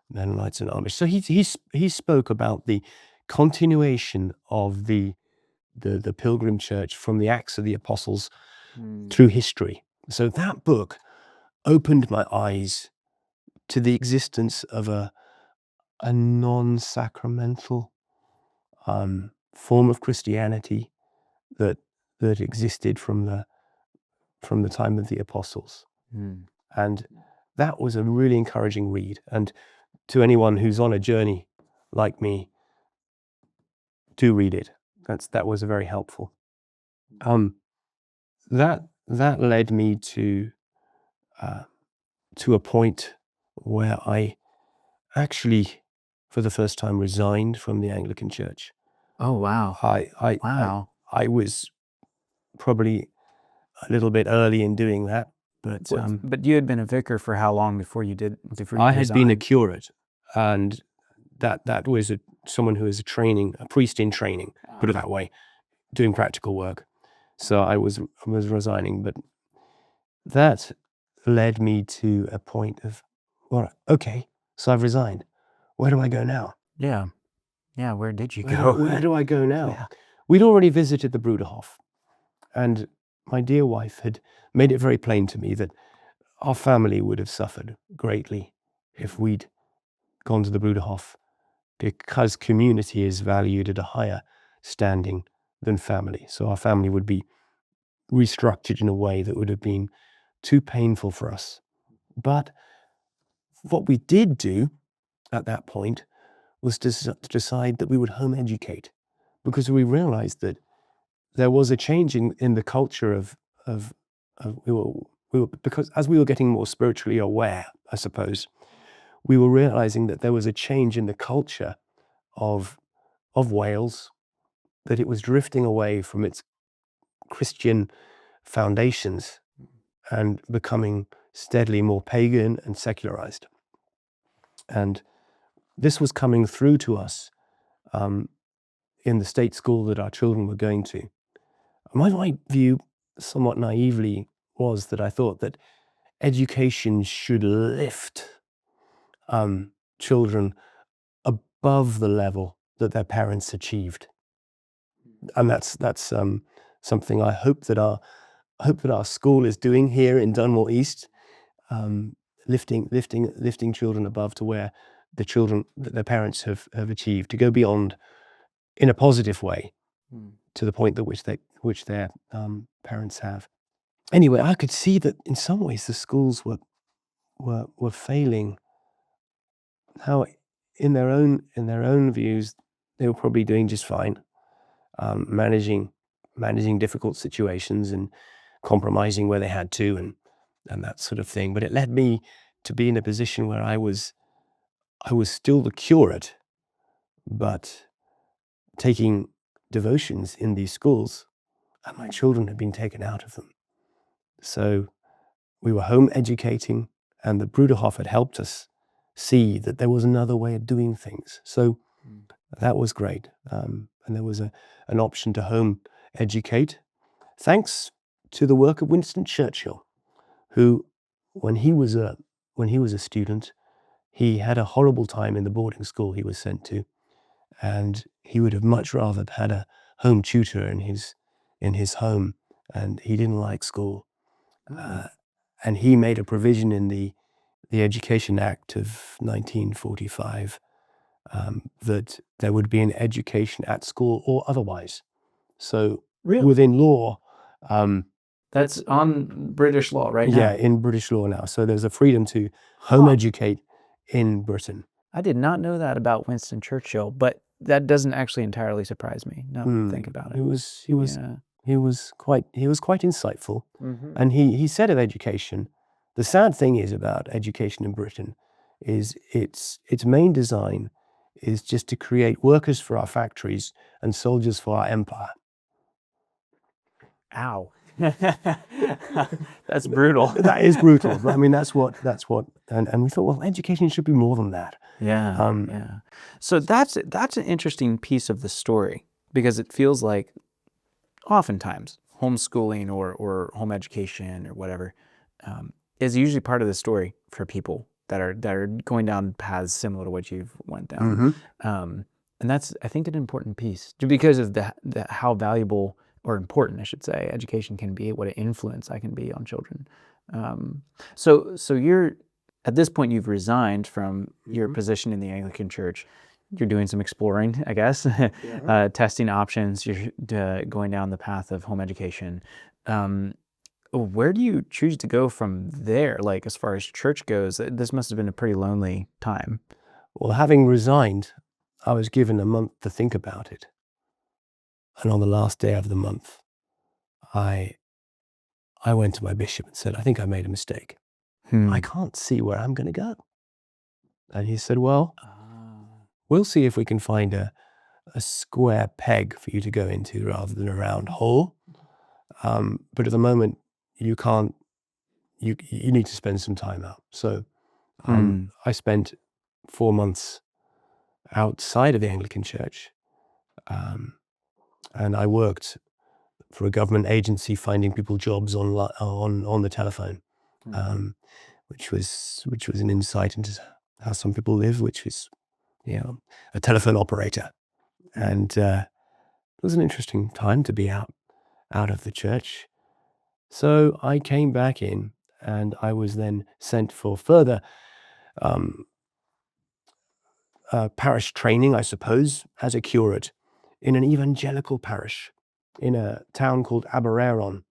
Mennonites and Amish. So he spoke about the continuation of the Pilgrim Church from the Acts of the Apostles through history. So that book opened my eyes to the existence of a non-sacramental form of Christianity that existed from the time of the apostles. And that was a really encouraging read. And to anyone who's on a journey like me, do read it. That was very helpful. That led me to a point where I actually, for the first time, resigned from the Anglican Church. Oh, wow. Wow. I was probably a little bit early in doing that, but But you had been a vicar for how long before you I had been a resigned? curate, and that was someone who was a priest in training, put it that way, doing practical work. So I was resigning, but that led me to a point of, all right, okay, so I've resigned. Where do I go now? Yeah. Yeah, where did you go? Where do I go now? Yeah. We'd already visited the Bruderhof, and my dear wife had made it very plain to me that our family would have suffered greatly if we'd gone to the Bruderhof, because community is valued at a higher standing than family. So our family would be restructured in a way that would have been too painful for us. But what we did do at that point was to decide that we would home educate, because we realized that there was a change in the culture of we were, because as we were getting more spiritually aware, I suppose, we were realizing that there was a change in the culture of Wales, that it was drifting away from its Christian foundations and becoming steadily more pagan and secularized. And this was coming through to us in the state school that our children were going to. My view, somewhat naively, was that I thought that education should lift children above the level that their parents achieved, and that's something I hope that our school is doing here in Dunmore East, lifting children above to where the children that their parents have achieved, to go beyond in a positive way to the point that which their parents have. Anyway, I could see that in some ways the schools were failing. How in their own views, they were probably doing just fine, managing difficult situations and compromising where they had to, and that sort of thing. But it led me to be in a position where I was still the curate, but taking devotions in these schools, and my children had been taken out of them. So we were home educating, and the Bruderhof had helped us see that there was another way of doing things. So that was great. And there was an option to home educate, thanks to the work of Winston Churchill, who, when he was a student, he had a horrible time in the boarding school he was sent to, and he would have much rather had a home tutor in his home, and he didn't like school. And he made a provision in the Education Act of 1945 that there would be an education at school or otherwise. So within law, That's on British law right now. yeah, in British law now. So there's a freedom to home educate in Britain. I did not know that about Winston Churchill, but that doesn't actually entirely surprise me. Now that I think about it. He was quite insightful, and he said of education, the sad thing is about education in Britain is its main design is just to create workers for our factories and soldiers for our empire. Ow. That's brutal. That is brutal. I mean, that's what, and we thought, well, education should be more than that. Yeah, yeah. So that's an interesting piece of the story, because it feels like oftentimes homeschooling or home education or whatever is usually part of the story for people that are going down paths similar to what you've went down. And that's, I think, an important piece, because of the how valuable, or important, I should say, education can be, what an influence that can be on children. So you're, at this point, you've resigned from your position in the Anglican Church. You're doing some exploring, I guess, testing options. You're going down the path of home education. Where do you choose to go from there? Like, as far as church goes, this must have been a pretty lonely time. Well, having resigned, I was given a month to think about it. And on the last day of the month, I went to my bishop and said, I think I made a mistake. I can't see where I'm going to go. And he said, well, we'll see if we can find a square peg for you to go into rather than a round hole. But at the moment, you can't, you need to spend some time out. So I spent 4 months outside of the Anglican Church. And I worked for a government agency finding people jobs on the telephone, which was an insight into how some people live, which is, a telephone operator. And it was an interesting time to be out of the church. So I came back in, and I was then sent for further parish training, I suppose, as a curate in an evangelical parish in a town called Aberaeron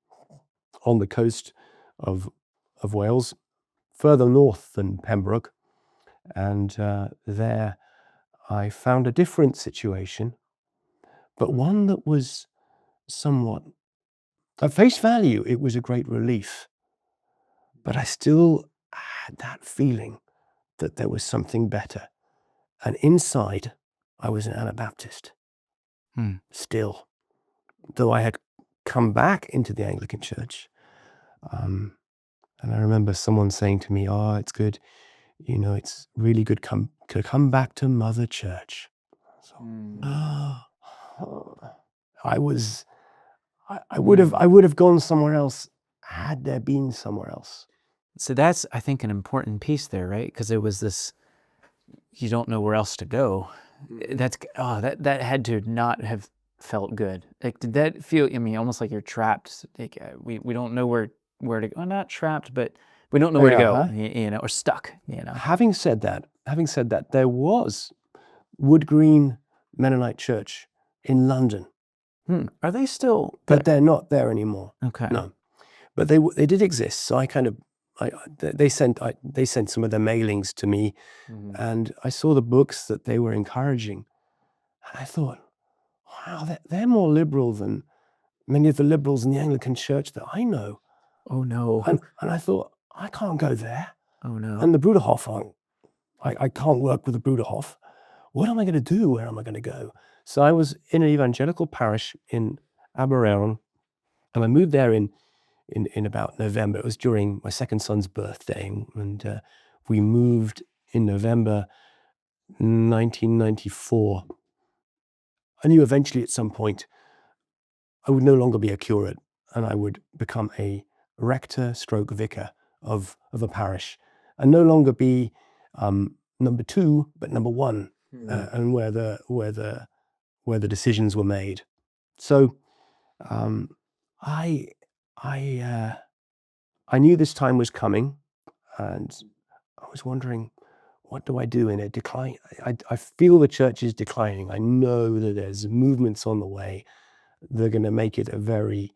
on the coast of Wales, further north than Pembroke. And there I found a different situation, but one that was somewhat, at face value, it was a great relief. But I still had that feeling that there was something better. And inside, I was an Anabaptist. Still, though I had come back into the Anglican Church. And I remember someone saying to me, oh, it's good, it's really good to come back to Mother Church. So, I would have gone somewhere else had there been somewhere else. So that's, I think, an important piece there, right? Because it was this, you don't know where else to go. That had to not have felt good. Like, did that feel, almost like you're trapped? Like, we don't know where to go. Well, not trapped, but we don't know where to go, or stuck, Having said that, there was Wood Green Mennonite Church in London. Are they still? But they're not there anymore. Okay. No, but they did exist. So they sent some of their mailings to me, and I saw the books that they were encouraging, and I thought, wow, they're more liberal than many of the liberals in the Anglican Church that I know. Oh no! And I thought, I can't go there. Oh no! And the Bruderhof, I can't work with the Bruderhof. What am I going to do? Where am I going to go? So I was in an evangelical parish in Aberaeron, and I moved there in about November. It was during my second son's birthday, and we moved in November 1994. I knew eventually at some point I would no longer be a curate, and I would become a rector / vicar of a parish, and no longer be number two, but number one, and where the decisions were made. So I knew this time was coming, and I was wondering, what do I do in a decline? I feel the church is declining. I know that there's movements on the way. They're going to make it a very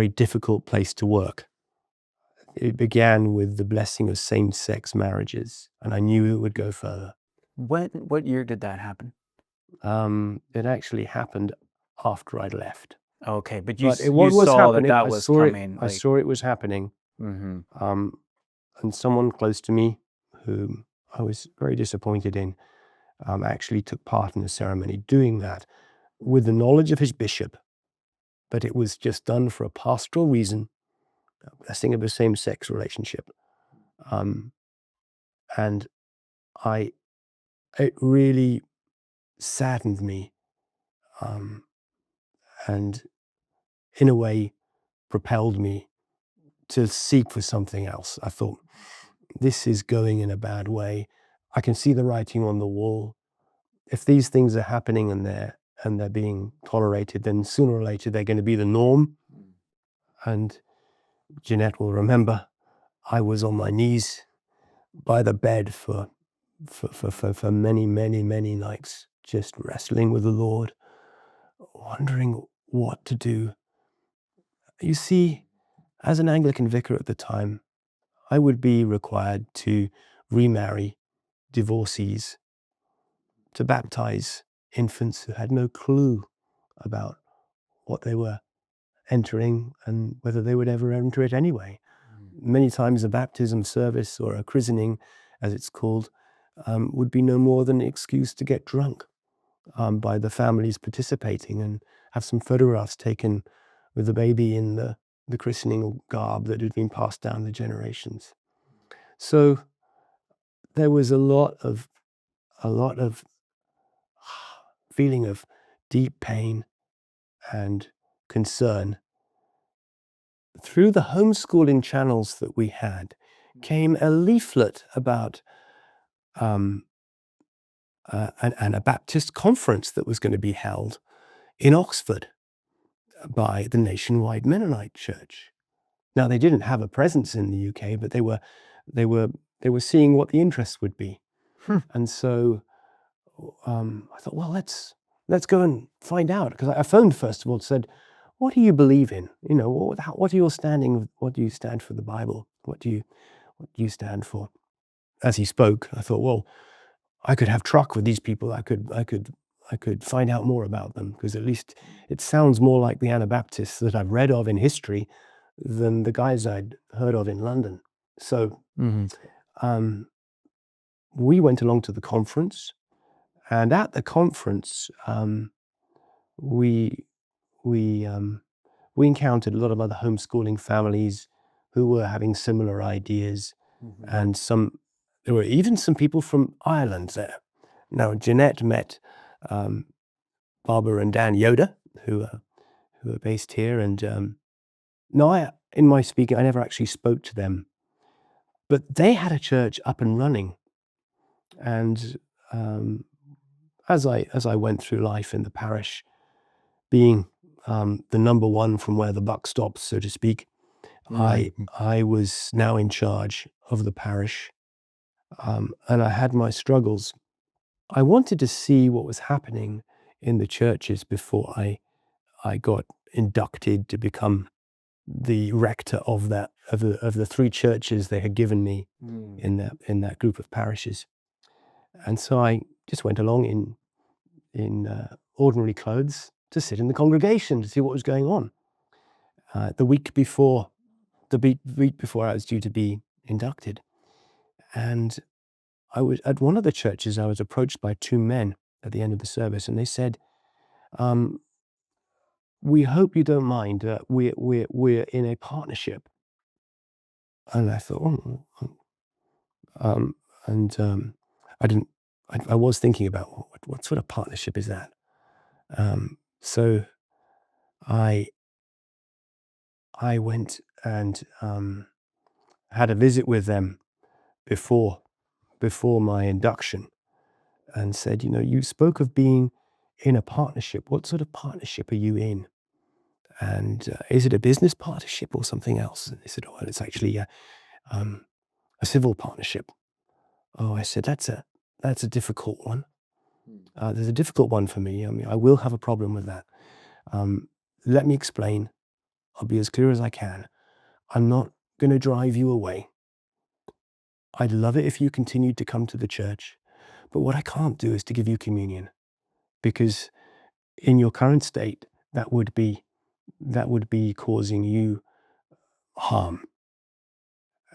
difficult place to work. It began with the blessing of same-sex marriages, and I knew it would go further. What year did that happen? It actually happened after I'd left. Okay, but you saw that was coming. I saw it was happening. And someone close to me, whom I was very disappointed in, actually took part in the ceremony doing that with the knowledge of his bishop, but it was just done for a pastoral reason, a blessing of a same-sex relationship. And it really saddened me, and in a way propelled me to seek for something else. I thought, this is going in a bad way. I can see the writing on the wall. If these things are happening and they're being tolerated, then sooner or later they're going to be the norm. And Jeanette will remember, I was on my knees by the bed for many, many, many nights, just wrestling with the Lord, wondering what to do. You see, as an Anglican vicar at the time, I would be required to remarry divorcees, to baptize infants who had no clue about what they were entering and whether they would ever enter it anyway. Many times a baptism service or a christening, as it's called, would be no more than an excuse to get drunk by the families participating and have some photographs taken with the baby in the christening garb that had been passed down the generations. So there was a lot of feeling of deep pain and concern. Through the homeschooling channels that we had came a leaflet about an Anabaptist conference that was going to be held in Oxford by the Nationwide Mennonite Church. Now, they didn't have a presence in the UK, but they were seeing what the interest would be. And so I thought, well, let's go and find out. Because I phoned first of all, said, what do you believe in? You know, what are your standing? What do you stand for the Bible? What do you stand for? As he spoke, I thought, well, I could have truck with these people. I could find out more about them, because at least it sounds more like the Anabaptists that I've read of in history than the guys I'd heard of in London. So we went along to the conference, and at the conference, we encountered a lot of other homeschooling families who were having similar ideas, and there were even some people from Ireland there. Now, Jeanette met Barbara and Dan Yoder, who are based here, and no, in my speaking, I never actually spoke to them, but they had a church up and running, and as I went through life in the parish, being the number one from where the buck stops, so to speak, I was now in charge of the parish, and I had my struggles. I wanted to see what was happening in the churches before I got inducted to become the rector of the three churches they had given me in that group of parishes. And so I just went along in ordinary clothes to sit in the congregation to see what was going on. The week before I was due to be inducted, and I was at one of the churches. I was approached by two men at the end of the service, and they said, "We hope you don't mind. We're in a partnership." And I thought, I didn't. I was thinking about what sort of partnership is that. So I went and had a visit with them before my induction, and said, you spoke of being in a partnership. What sort of partnership are you in? And is it a business partnership or something else? And they said, oh, it's actually a civil partnership. Oh, I said, that's a difficult one. There's a difficult one for me. I mean, I will have a problem with that. Let me explain. I'll be as clear as I can. I'm not going to drive you away. I'd love it if you continued to come to the church, but what I can't do is to give you communion, because in your current state, that would be causing you harm.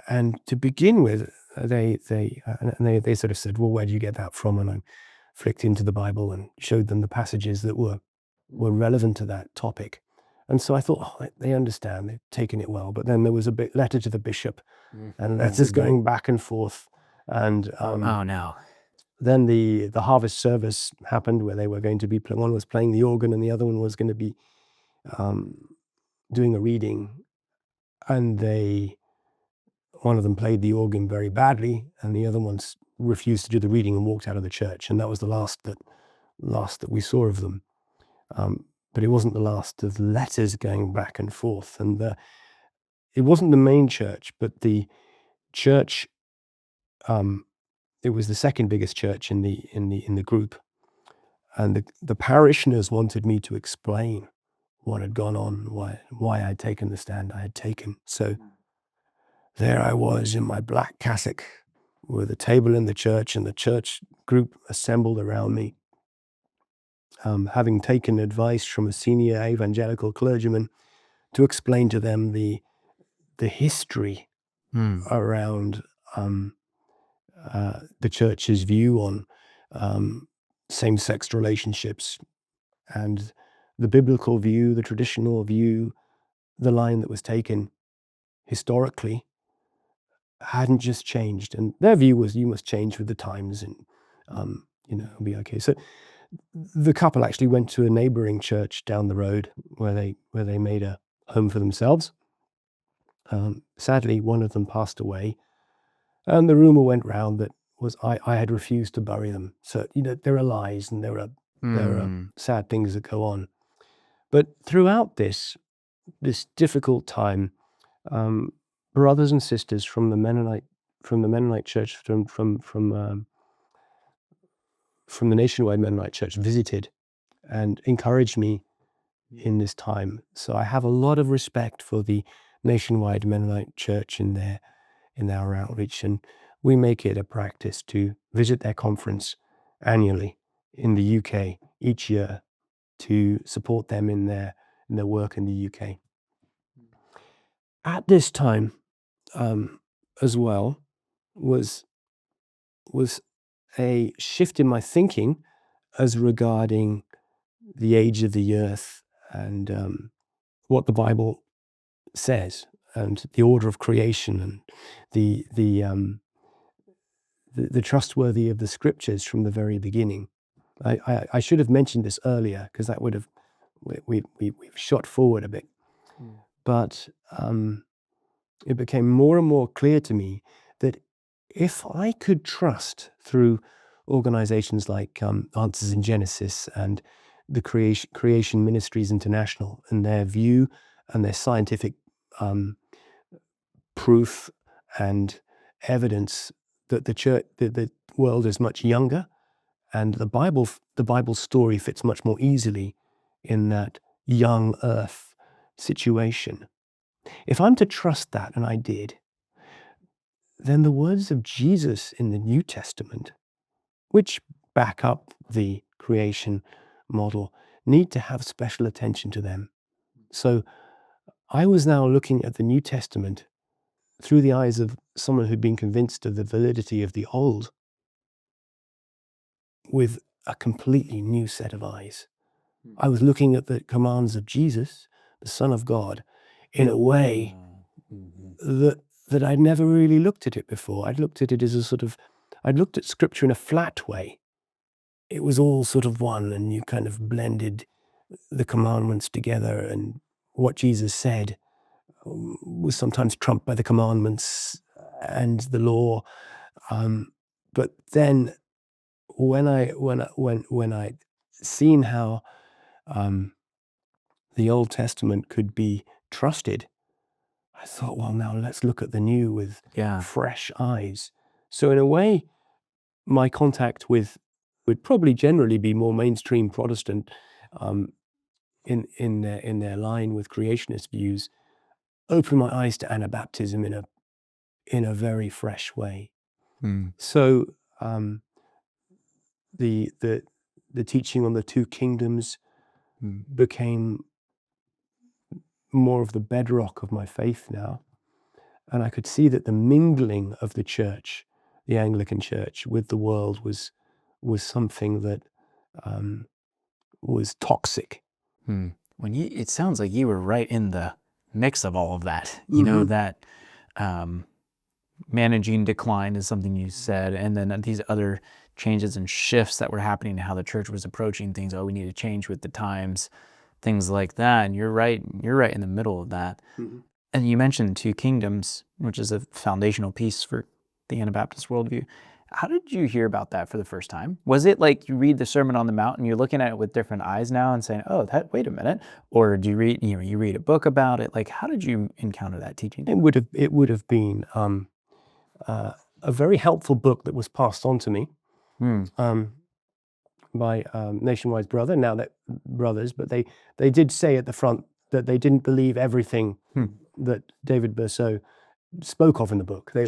And to begin with, they sort of said, well, where do you get that from? And I flicked into the Bible and showed them the passages that were relevant to that topic. And so I thought, oh, they understand, they've taken it well. But then there was a letter to the bishop, and letters going back and forth. And oh no. Then the harvest service happened, where they were going to be, one was playing the organ and the other one was going to be doing a reading. And one of them played the organ very badly, and the other one refused to do the reading and walked out of the church. And that was the last that we saw of them. But it wasn't the last of letters going back and forth. And it wasn't the main church, but the church. It was the second biggest church in the group, and the parishioners wanted me to explain what had gone on, why I'd taken the stand I had taken. So there I was in my black cassock, with a table in the church and the church group assembled around me, having taken advice from a senior evangelical clergyman to explain to them the history around the church's view on same-sex relationships and the biblical view, the traditional view, the line that was taken historically hadn't just changed. And their view was you must change with the times and, it'll be okay. So the couple actually went to a neighboring church down the road where they made a home for themselves. Sadly, one of them passed away, and the rumor went round that I had refused to bury them. So there are lies and there are sad things that go on. But throughout this difficult time, brothers and sisters from the Mennonite Church, from the Nationwide Mennonite Church visited and encouraged me in this time. So I have a lot of respect for the Nationwide Mennonite Church in our outreach, and we make it a practice to visit their conference annually in the UK each year to support them in their work in the UK. At this time, as well, was a shift in my thinking as regarding the age of the earth and what the Bible says and the order of creation and the trustworthy of the scriptures from the very beginning. I should have mentioned this earlier because that would have we've shot forward a bit, but it became more and more clear to me that if I could trust through organizations like Answers in Genesis and the Creation Ministries International and their view and their scientific proof and evidence that the world is much younger, and the Bible story fits much more easily in that young earth situation. If I'm to trust that, and I did, then the words of Jesus in the New Testament, which back up the creation model, need to have special attention to them. So I was now looking at the New Testament through the eyes of someone who'd been convinced of the validity of the Old with a completely new set of eyes. I was looking at the commands of Jesus, the Son of God, in a way that I'd never really looked at it before. I'd looked at it as I'd looked at Scripture in a flat way. It was all sort of one, and you kind of blended the commandments together, and what Jesus said was sometimes trumped by the commandments and the law. But then when I'd seen how the Old Testament could be trusted, I thought, well, now let's look at the new with fresh eyes. So in a way, my contact would probably generally be more mainstream Protestant in their line with creationist views, opened my eyes to Anabaptism in a very fresh way. So the teaching on the two kingdoms became more of the bedrock of my faith now. And I could see that the mingling of the church, the Anglican Church, with the world was something that was toxic. It sounds like you were right in the mix of all of that. You know, that managing decline is something you said, and then these other changes and shifts that were happening to how the church was approaching things. Oh, we need to change with the times, things like that. And you're right in the middle of that. And you mentioned two kingdoms, which is a foundational piece for the Anabaptist worldview. How did you hear about that for the first time? Was it like you read the Sermon on the Mount and you're looking at it with different eyes now and saying, "Oh, wait a minute," or do you read a book about it? Like, how did you encounter that teaching? It would have been a very helpful book that was passed on to me by Nationwide's brother. Now that brothers, but they did say at the front that they didn't believe everything that David Berceau spoke of in the book. They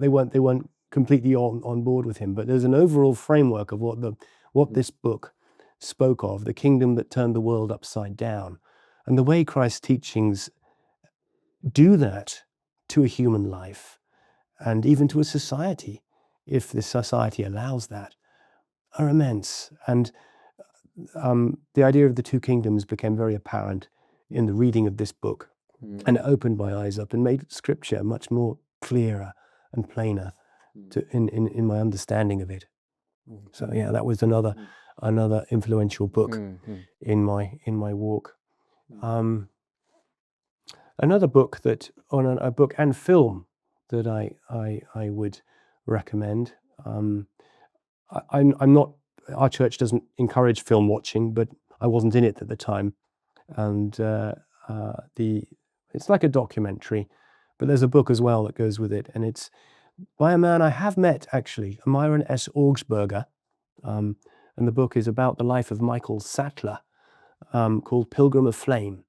weren't completely on board with him, but there's an overall framework of what this book spoke of, the kingdom that turned the world upside down, and the way Christ's teachings do that to a human life and even to a society, if the society allows that, are immense. And the idea of the two kingdoms became very apparent in the reading of this book, and it opened my eyes up and made Scripture much more clearer and plainer in my understanding of it. So yeah, that was another influential book in my walk. Another book a book and film that I would recommend. I'm not. Our church doesn't encourage film watching, but I wasn't in it at the time, and it's like a documentary, but there's a book as well that goes with it, and it's by a man I have met actually, Myron S. Augsburger, and the book is about the life of Michael Sattler, called Pilgrim of Flame,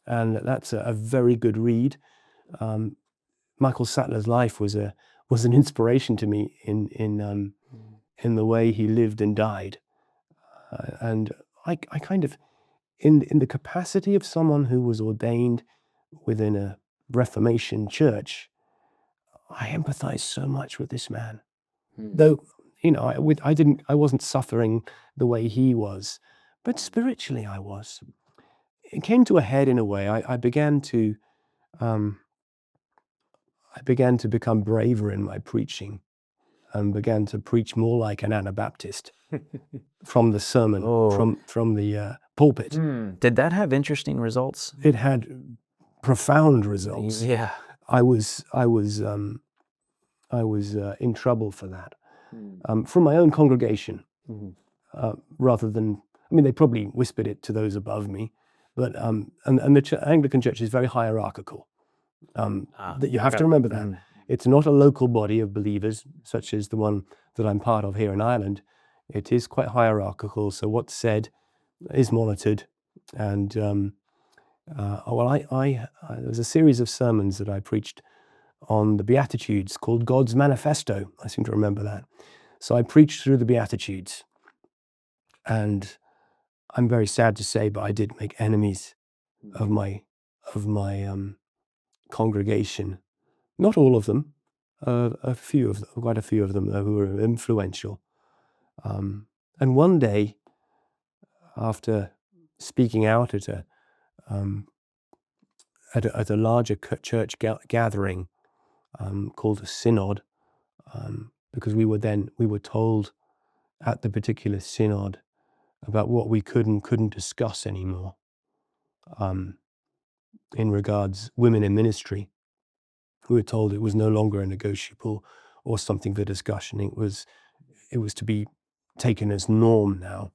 and that's a very good read. Michael Sattler's life was an inspiration to me in the way he lived and died, and I kind of, in the capacity of someone who was ordained within a Reformation church, I empathize so much with this man. Though, I wasn't suffering the way he was, but spiritually I was. It came to a head in a way. I began to become braver in my preaching, and began to preach more like an Anabaptist from the sermon, from the pulpit. Did that have interesting results? It had profound results. Yeah. I was in trouble for that, from my own congregation, rather than, they probably whispered it to those above me, but and the Anglican Church is very hierarchical. That you have to remember that. It's not a local body of believers such as the one that I'm part of here in Ireland. It is quite hierarchical, so what's said is monitored. And there was a series of sermons that I preached on the Beatitudes called God's Manifesto. I seem to remember that. So I preached through the Beatitudes, and I'm very sad to say, but I did make enemies of my congregation. Not all of them, quite a few of them who were influential. And one day, after speaking out at a larger church gathering called a synod, because we were told at the particular synod about what we could and couldn't discuss anymore, in regards women in ministry. We were told it was no longer a negotiable or something for discussion. It was to be taken as norm now,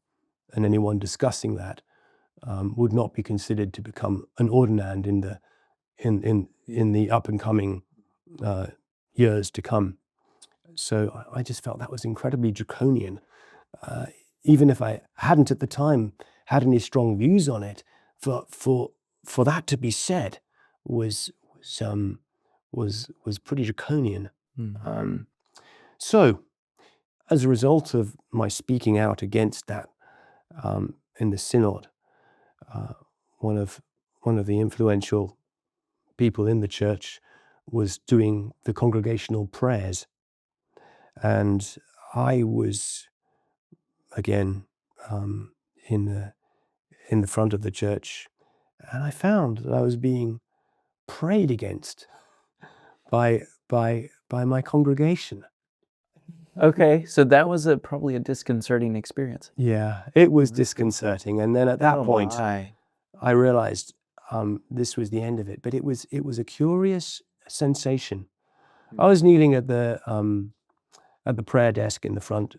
and anyone discussing that would not be considered to become an ordinand in the up and coming years to come. So I just felt that was incredibly draconian. Even if I hadn't at the time had any strong views on it, for that to be said was pretty draconian. So, as a result of my speaking out against that in the synod, one of the influential people in the church was doing the congregational prayers, and I was again in the front of the church, and I found that I was being prayed against by my congregation. Okay, so that was probably a disconcerting experience. Yeah, it was disconcerting, and then at that point, I realized this was the end of it. But it was a curious sensation. I was kneeling at the prayer desk in the front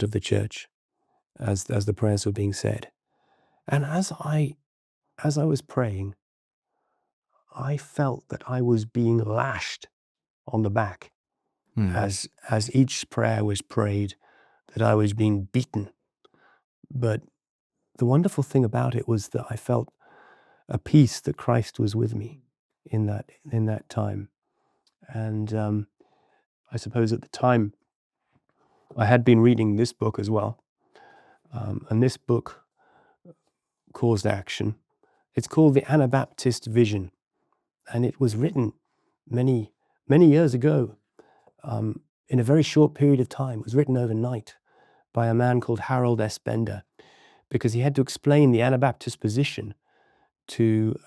of the church as the prayers were being said, and as I was praying, I felt that I was being lashed on the back as each prayer was prayed, that I was being beaten. But the wonderful thing about it was that I felt a peace that Christ was with me in that time. And I suppose at the time I had been reading this book as well, and this book caused action. It's called The Anabaptist Vision. And it was written many, many years ago, in a very short period of time. It was written overnight by a man called Harold S. Bender, because he had to explain the Anabaptist position to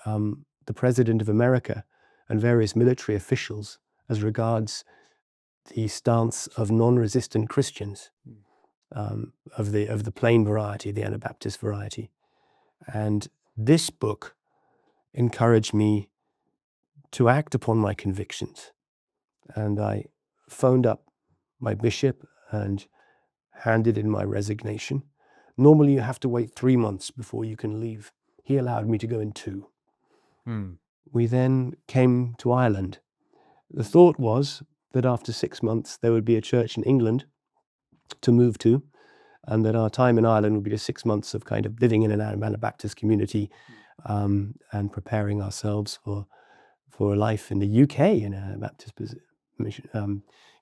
the President of America and various military officials as regards the stance of non-resistant Christians, of the plain variety, the Anabaptist variety. And this book encouraged me to act upon my convictions. And I phoned up my bishop and handed in my resignation. Normally you have to wait 3 months before you can leave. He allowed me to go in 2. We then came to Ireland. The thought was that after 6 months there would be a church in England to move to, and that our time in Ireland would be just 6 months of kind of living in an Anabaptist community, and preparing ourselves for life in the UK in an Anabaptist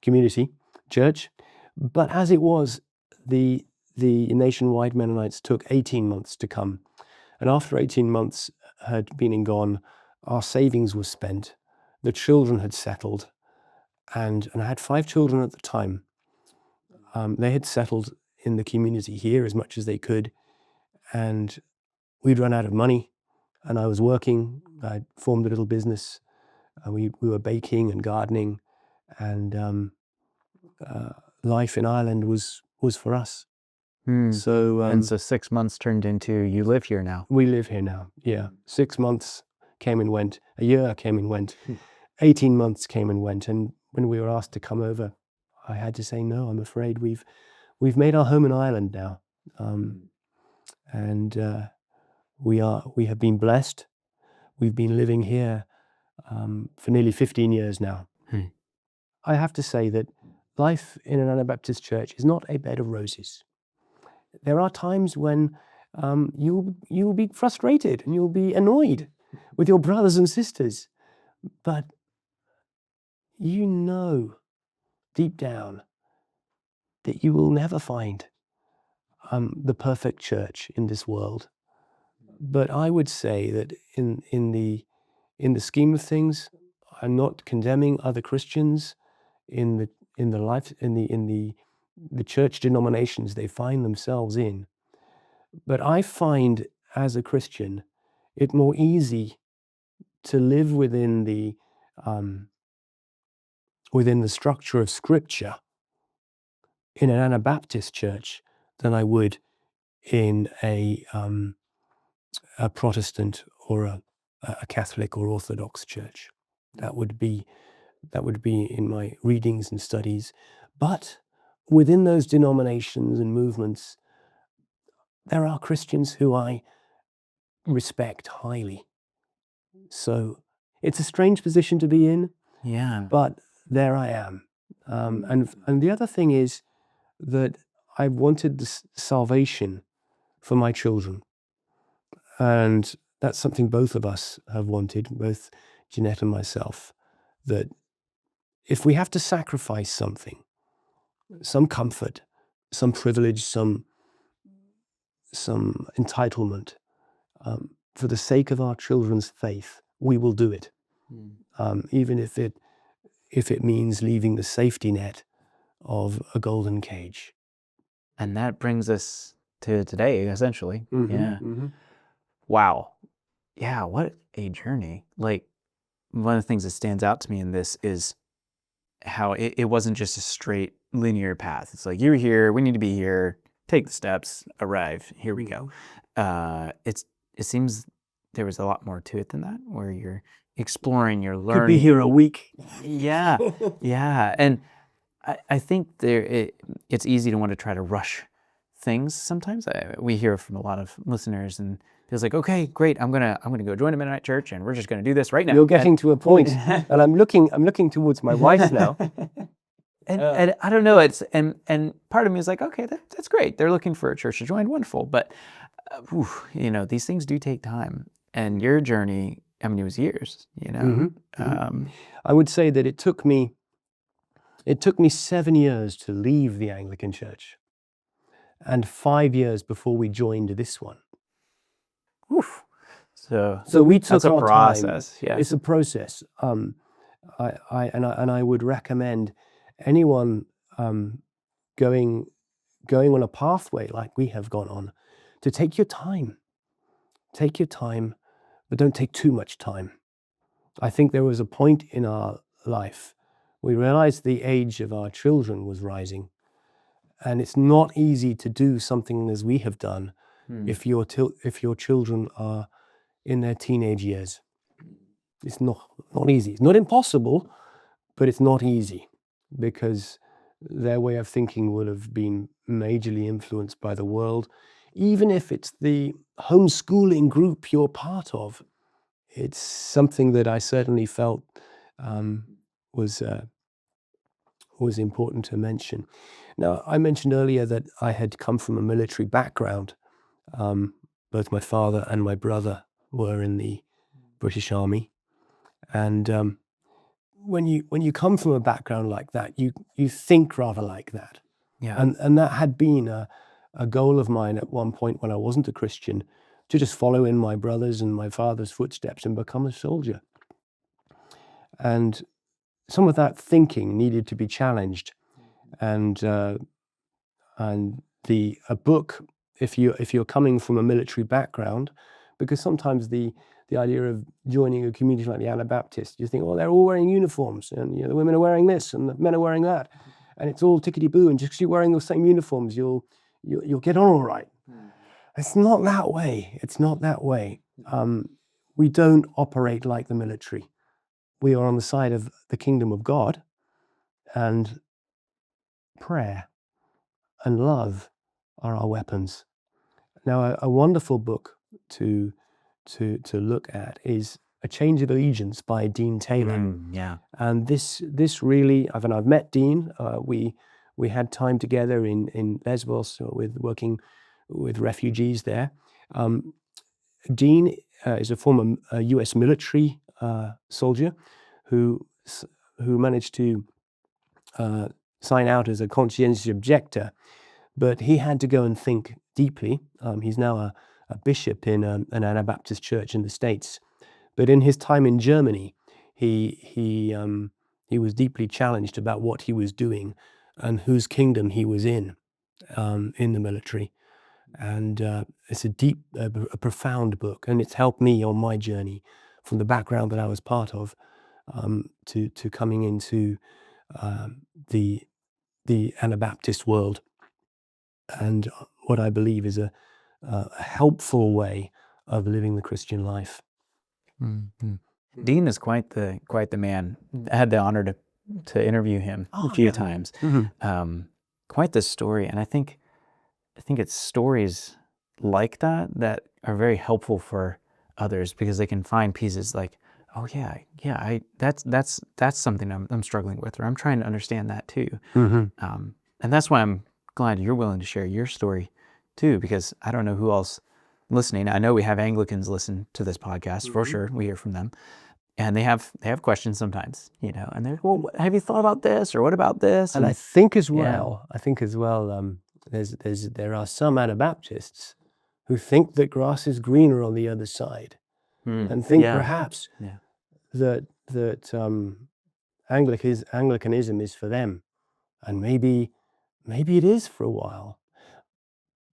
community church. But as it was, the nationwide Mennonites took 18 months to come. And after 18 months had been and gone, our savings were spent, the children had settled, and I had 5 children at the time. They had settled in the community here as much as they could, and we'd run out of money, and I was working. I formed a little business. We were baking and gardening, and life in Ireland was for us. So and so 6 months turned into you live here now. We live here now. Yeah, 6 months came and went. A year came and went. 18 months came and went. And when we were asked to come over, I had to say no. I'm afraid we've made our home in Ireland now, and we have been blessed. We've been living here for nearly 15 years now. I have to say that life in an Anabaptist church is not a bed of roses. There are times when you'll be frustrated and you'll be annoyed with your brothers and sisters, but you know deep down that you will never find the perfect church in this world. But I would say that in the scheme of things, I'm not condemning other Christians in the church denominations they find themselves in. But I find, as a Christian, it more easy to live within the structure of Scripture in an Anabaptist church than I would in a Protestant or a Catholic or Orthodox church. That would be in my readings and studies. But within those denominations and movements, there are Christians who I respect highly. So it's a strange position to be in. Yeah. But there I am. And the other thing is that I wanted this salvation for my children. And that's something both of us have wanted, both Jeanette and myself, that if we have to sacrifice something, some comfort, some privilege, some entitlement, for the sake of our children's faith, we will do it, even if it means leaving the safety net of a golden cage. And that brings us to today, essentially. Mm-hmm, yeah. Mm-hmm. Wow. Yeah, what a journey. Like, one of the things that stands out to me in this is how it wasn't just a straight linear path. It's like, you're here, we need to be here, take the steps, arrive, here we go. It seems there was a lot more to it than that, where you're exploring, you're learning. Could be here a week. Yeah, yeah. And I think it's easy to want to try to rush things sometimes. We hear from a lot of listeners, and it's like, okay, great, I'm gonna go join a Mennonite church, and we're just gonna do this right now. You're getting to a point, and I'm looking towards my wife now. And I don't know, and part of me is like, okay, that's great. They're looking for a church to join, wonderful. But these things do take time, and your journey, I mean, it was years. I would say that it took me 7 years to leave the Anglican Church, and 5 years before we joined this one. Oof. So we took that's a our process. time. Yeah. It's a process. I would recommend anyone going on a pathway like we have gone on to take your time. Take your time, but don't take too much time. I think there was a point in our life we realized the age of our children was rising, and it's not easy to do something as we have done if your children are in their teenage years. It's not easy. It's not impossible, but it's not easy because their way of thinking would have been majorly influenced by the world. Even if it's the homeschooling group you're part of, it's something that I certainly felt was important to mention. Now, I mentioned earlier that I had come from a military background. Both my father and my brother were in the British Army, and when you come from a background like that, you think rather like that. Yeah. And that had been a goal of mine at one point when I wasn't a Christian, to just follow in my brother's and my father's footsteps and become a soldier. And some of that thinking needed to be challenged, and a book, if you're coming from a military background, because sometimes the idea of joining a community like the Anabaptists, you think, oh, they're all wearing uniforms, and the women are wearing this, and the men are wearing that, and it's all tickety-boo, and just because you're wearing those same uniforms, you'll get on all right. It's not that way. It's not that way. We don't operate like the military. We are on the side of the kingdom of God, and prayer and love are our weapons. Now, a wonderful book to look at is A Change of Allegiance by Dean Taylor. Yeah. And this really, I've met Dean. We had time together in Lesbos working with refugees there. Dean is a former U.S. military soldier who managed to sign out as a conscientious objector, but he had to go and think deeply. He's now a bishop in an Anabaptist church in the States, but in his time in Germany, he was deeply challenged about what he was doing and whose kingdom he was in the military. And it's a deep, a profound book, and it's helped me on my journey from the background that I was part of to coming into the Anabaptist world, and what I believe is a helpful way of living the Christian life. Mm-hmm. Dean is quite the man. I had the honor to interview him a few times. Mm-hmm. Quite the story, and I think it's stories like that are very helpful for others, because they can find pieces like, oh yeah, that's something I'm struggling with, or I'm trying to understand that too. Mm-hmm. And that's why I'm glad you're willing to share your story too, because I don't know who else listening. I know we have Anglicans listen to this podcast, mm-hmm. for sure. We hear from them, and they have questions sometimes, and they're, well, have you thought about this, or what about this? And I think as well, there are some Anabaptists who think that grass is greener on the other side, and think perhaps that Anglicanism is for them, and maybe it is for a while.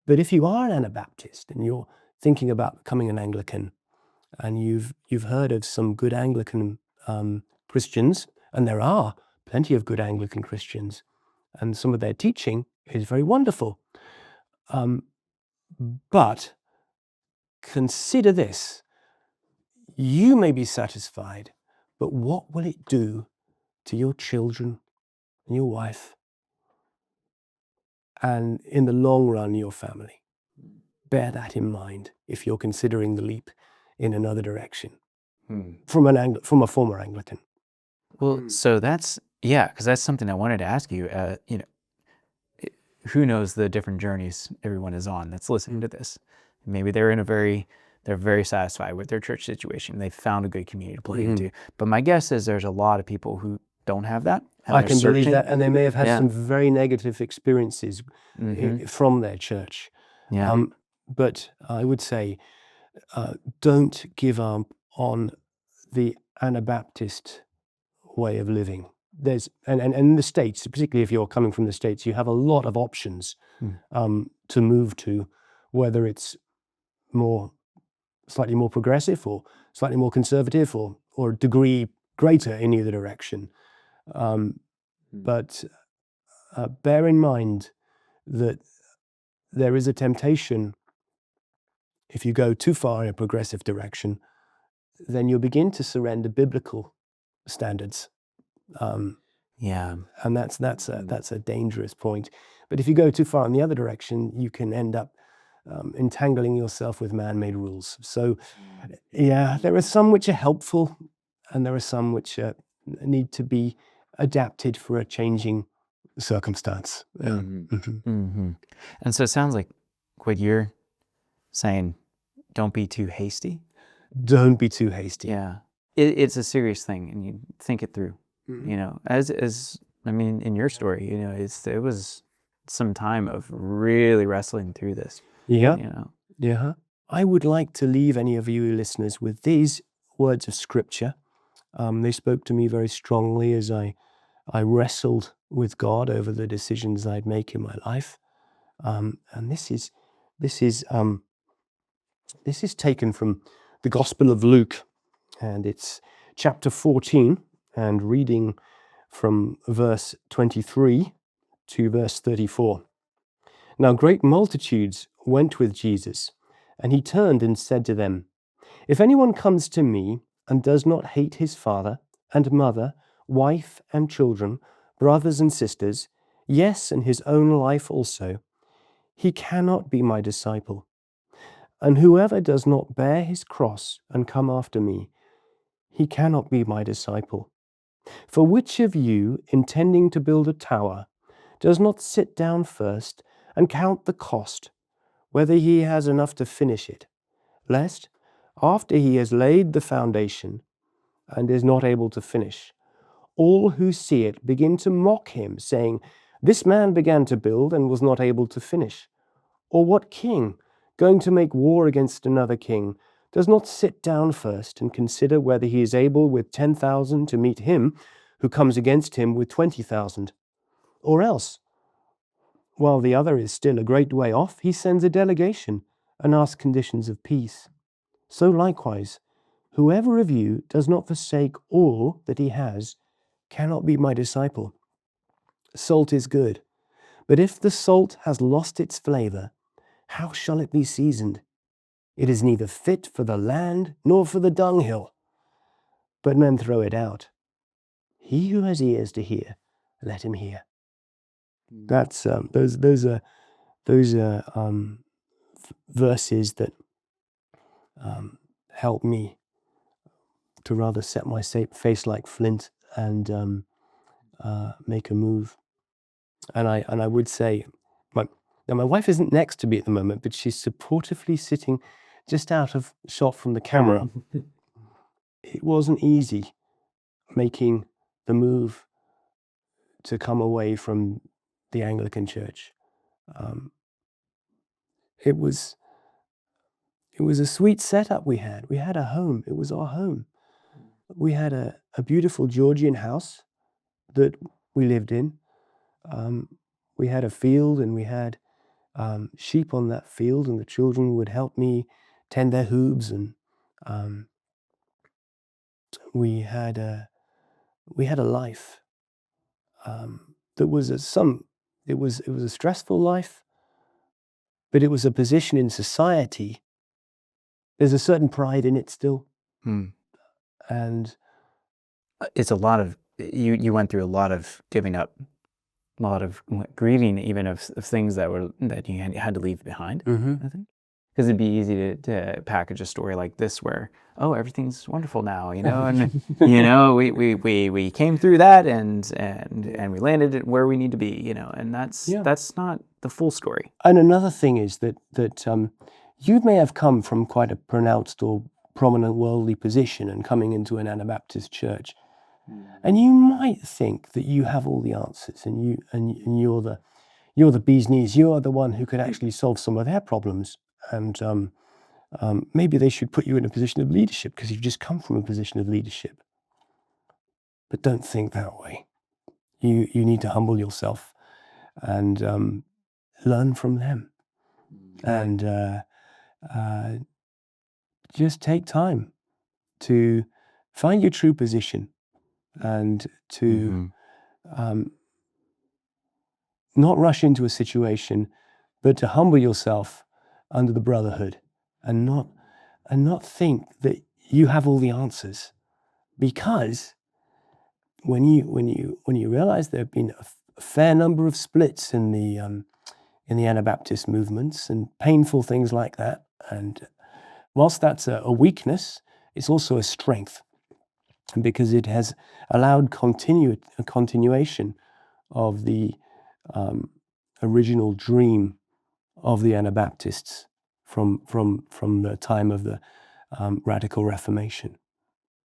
But if you are an Anabaptist and you're thinking about becoming an Anglican, and you've heard of some good Anglican Christians, and there are plenty of good Anglican Christians, and some of their teaching is very wonderful. But consider this: you may be satisfied, but what will it do to your children and your wife, and in the long run, your family? Bear that in mind if you're considering the leap in another direction from a former Anglican. Well, so that's, because that's something I wanted to ask you. Who knows the different journeys everyone is on that's listening to this? Maybe they're very satisfied with their church situation. They've found a good community to plug into. But my guess is there's a lot of people who don't have that. I can believe that, and they may have had some very negative experiences from their church. But I would say don't give up on the Anabaptist way of living. There's and in the States, particularly if you're coming from the States, you have a lot of options to move to, whether it's slightly more progressive or slightly more conservative or a degree greater in either direction. But bear in mind that there is a temptation, if you go too far in a progressive direction, then you'll begin to surrender biblical standards. And that's a dangerous point. But if you go too far in the other direction, you can end up entangling yourself with man-made rules. So, yeah, there are some which are helpful, and there are some which need to be adapted for a changing circumstance. Yeah. And so it sounds like what you're saying, don't be too hasty. Don't be too hasty. Yeah. It's a serious thing, and you think it through. You know, as I mean, in your story, you know, it was some time of really wrestling through this. Yeah. You know. Yeah. I would like to leave any of you listeners with these words of scripture. They spoke to me very strongly as I wrestled with God over the decisions I'd make in my life. And this is taken from the Gospel of Luke, and it's chapter 14, and reading from verse 23 to verse 34. Now great multitudes went with Jesus, and he turned and said to them, "If anyone comes to me and does not hate his father and mother, wife and children, brothers and sisters, yes, and his own life also, he cannot be my disciple. And whoever does not bear his cross and come after me, he cannot be my disciple. For which of you, intending to build a tower, does not sit down first and count the cost, whether he has enough to finish it, lest, after he has laid the foundation and is not able to finish, all who see it begin to mock him, saying, 'This man began to build and was not able to finish.' Or what king, going to make war against another king, does not sit down first and consider whether he is able with 10,000 to meet him who comes against him with 20,000? Or else, while the other is still a great way off, he sends a delegation and asks conditions of peace. So likewise, whoever of you does not forsake all that he has cannot be my disciple. Salt is good, but if the salt has lost its flavor, how shall it be seasoned? It is neither fit for the land nor for the dunghill, but men throw it out. He who has ears to hear, let him hear." That's those are verses that help me to rather set my face like flint and make a move. And I would say, my wife isn't next to me at the moment, but she's supportively sitting just out of shot from the camera. It wasn't easy making the move to come away from the Anglican Church. It was a sweet setup we had. We had a home. It was our home. We had a beautiful Georgian house that we lived in. We had a field, and we had sheep on that field, and the children would help me tend their hooves, and we had a life that was it was a stressful life, but it was a position in society. There's a certain pride in it still, and it's a lot of you went through a lot of giving up, a lot of grieving, even of things that you had to leave behind. I think, because it'd be easy to package a story like this where, oh, everything's wonderful now, you know, and you know, we came through that and we landed at where we need to be, you know, and that's not the full story. And another thing is that you may have come from quite a pronounced or prominent worldly position and coming into an Anabaptist church, and you might think that you have all the answers, and you're the bee's knees. You are the one who could actually solve some of their problems, and maybe they should put you in a position of leadership because you've just come from a position of leadership. But don't think that way. You need to humble yourself and learn from them. And just take time to find your true position and to not rush into a situation, but to humble yourself under the brotherhood and not think that you have all the answers. Because when you realize there have been a fair number of splits in the Anabaptist movements and painful things like that, and whilst that's a weakness, it's also a strength, because it has allowed a continuation of the original dream of the Anabaptists from the time of the Radical Reformation.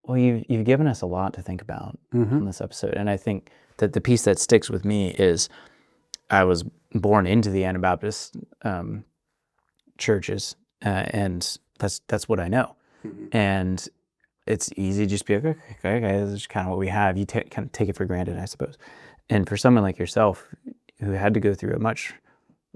Well, you've given us a lot to think about in this episode, and I think that the piece that sticks with me is I was born into the Anabaptist churches, and that's what I know. And it's easy to just be like, okay, this is kind of what we have. You kind of take it for granted, I suppose. And for someone like yourself, who had to go through a much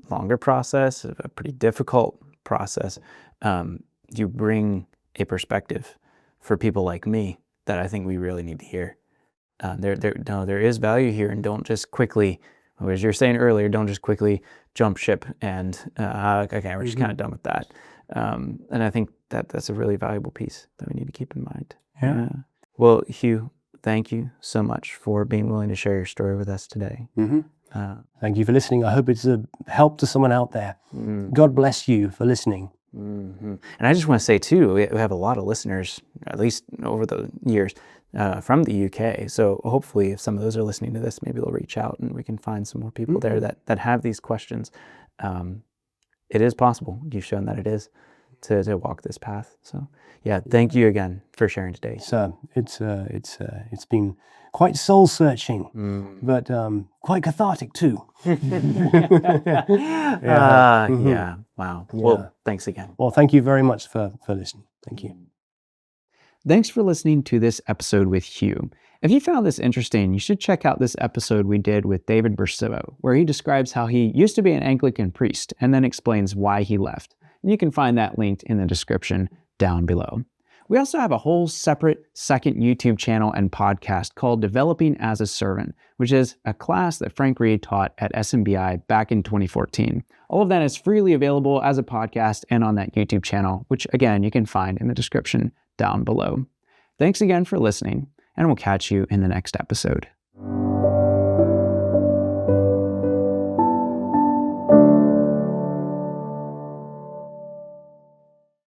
longer process, a pretty difficult process, you bring a perspective for people like me that I think we really need to hear. There is value here, and don't just quickly, as you were saying earlier, don't just quickly jump ship and, okay, we're just kind of done with that. And I think that's a really valuable piece that we need to keep in mind. Yeah. Well, Hew, thank you so much for being willing to share your story with us today. Thank you for listening. I hope it's a help to someone out there. God bless you for listening. And I just want to say too, we have a lot of listeners, at least over the years, from the UK. So hopefully if some of those are listening to this, maybe they'll reach out and we can find some more people there that have these questions. It is possible. You've shown that it is to walk this path. So yeah, thank you again for sharing today. So it's been quite soul searching, but quite cathartic too. Yeah. Wow. Yeah. Well, thanks again. Well, thank you very much for listening. Thank you. Thanks for listening to this episode with Hew. If you found this interesting, you should check out this episode we did with David Bersivo, where he describes how he used to be an Anglican priest and then explains why he left. And you can find that linked in the description down below. We also have a whole separate second YouTube channel and podcast called Developing as a Servant, which is a class that Frank Reed taught at SMBI back in 2014. All of that is freely available as a podcast and on that YouTube channel, which again, you can find in the description down below. Thanks again for listening, and we'll catch you in the next episode.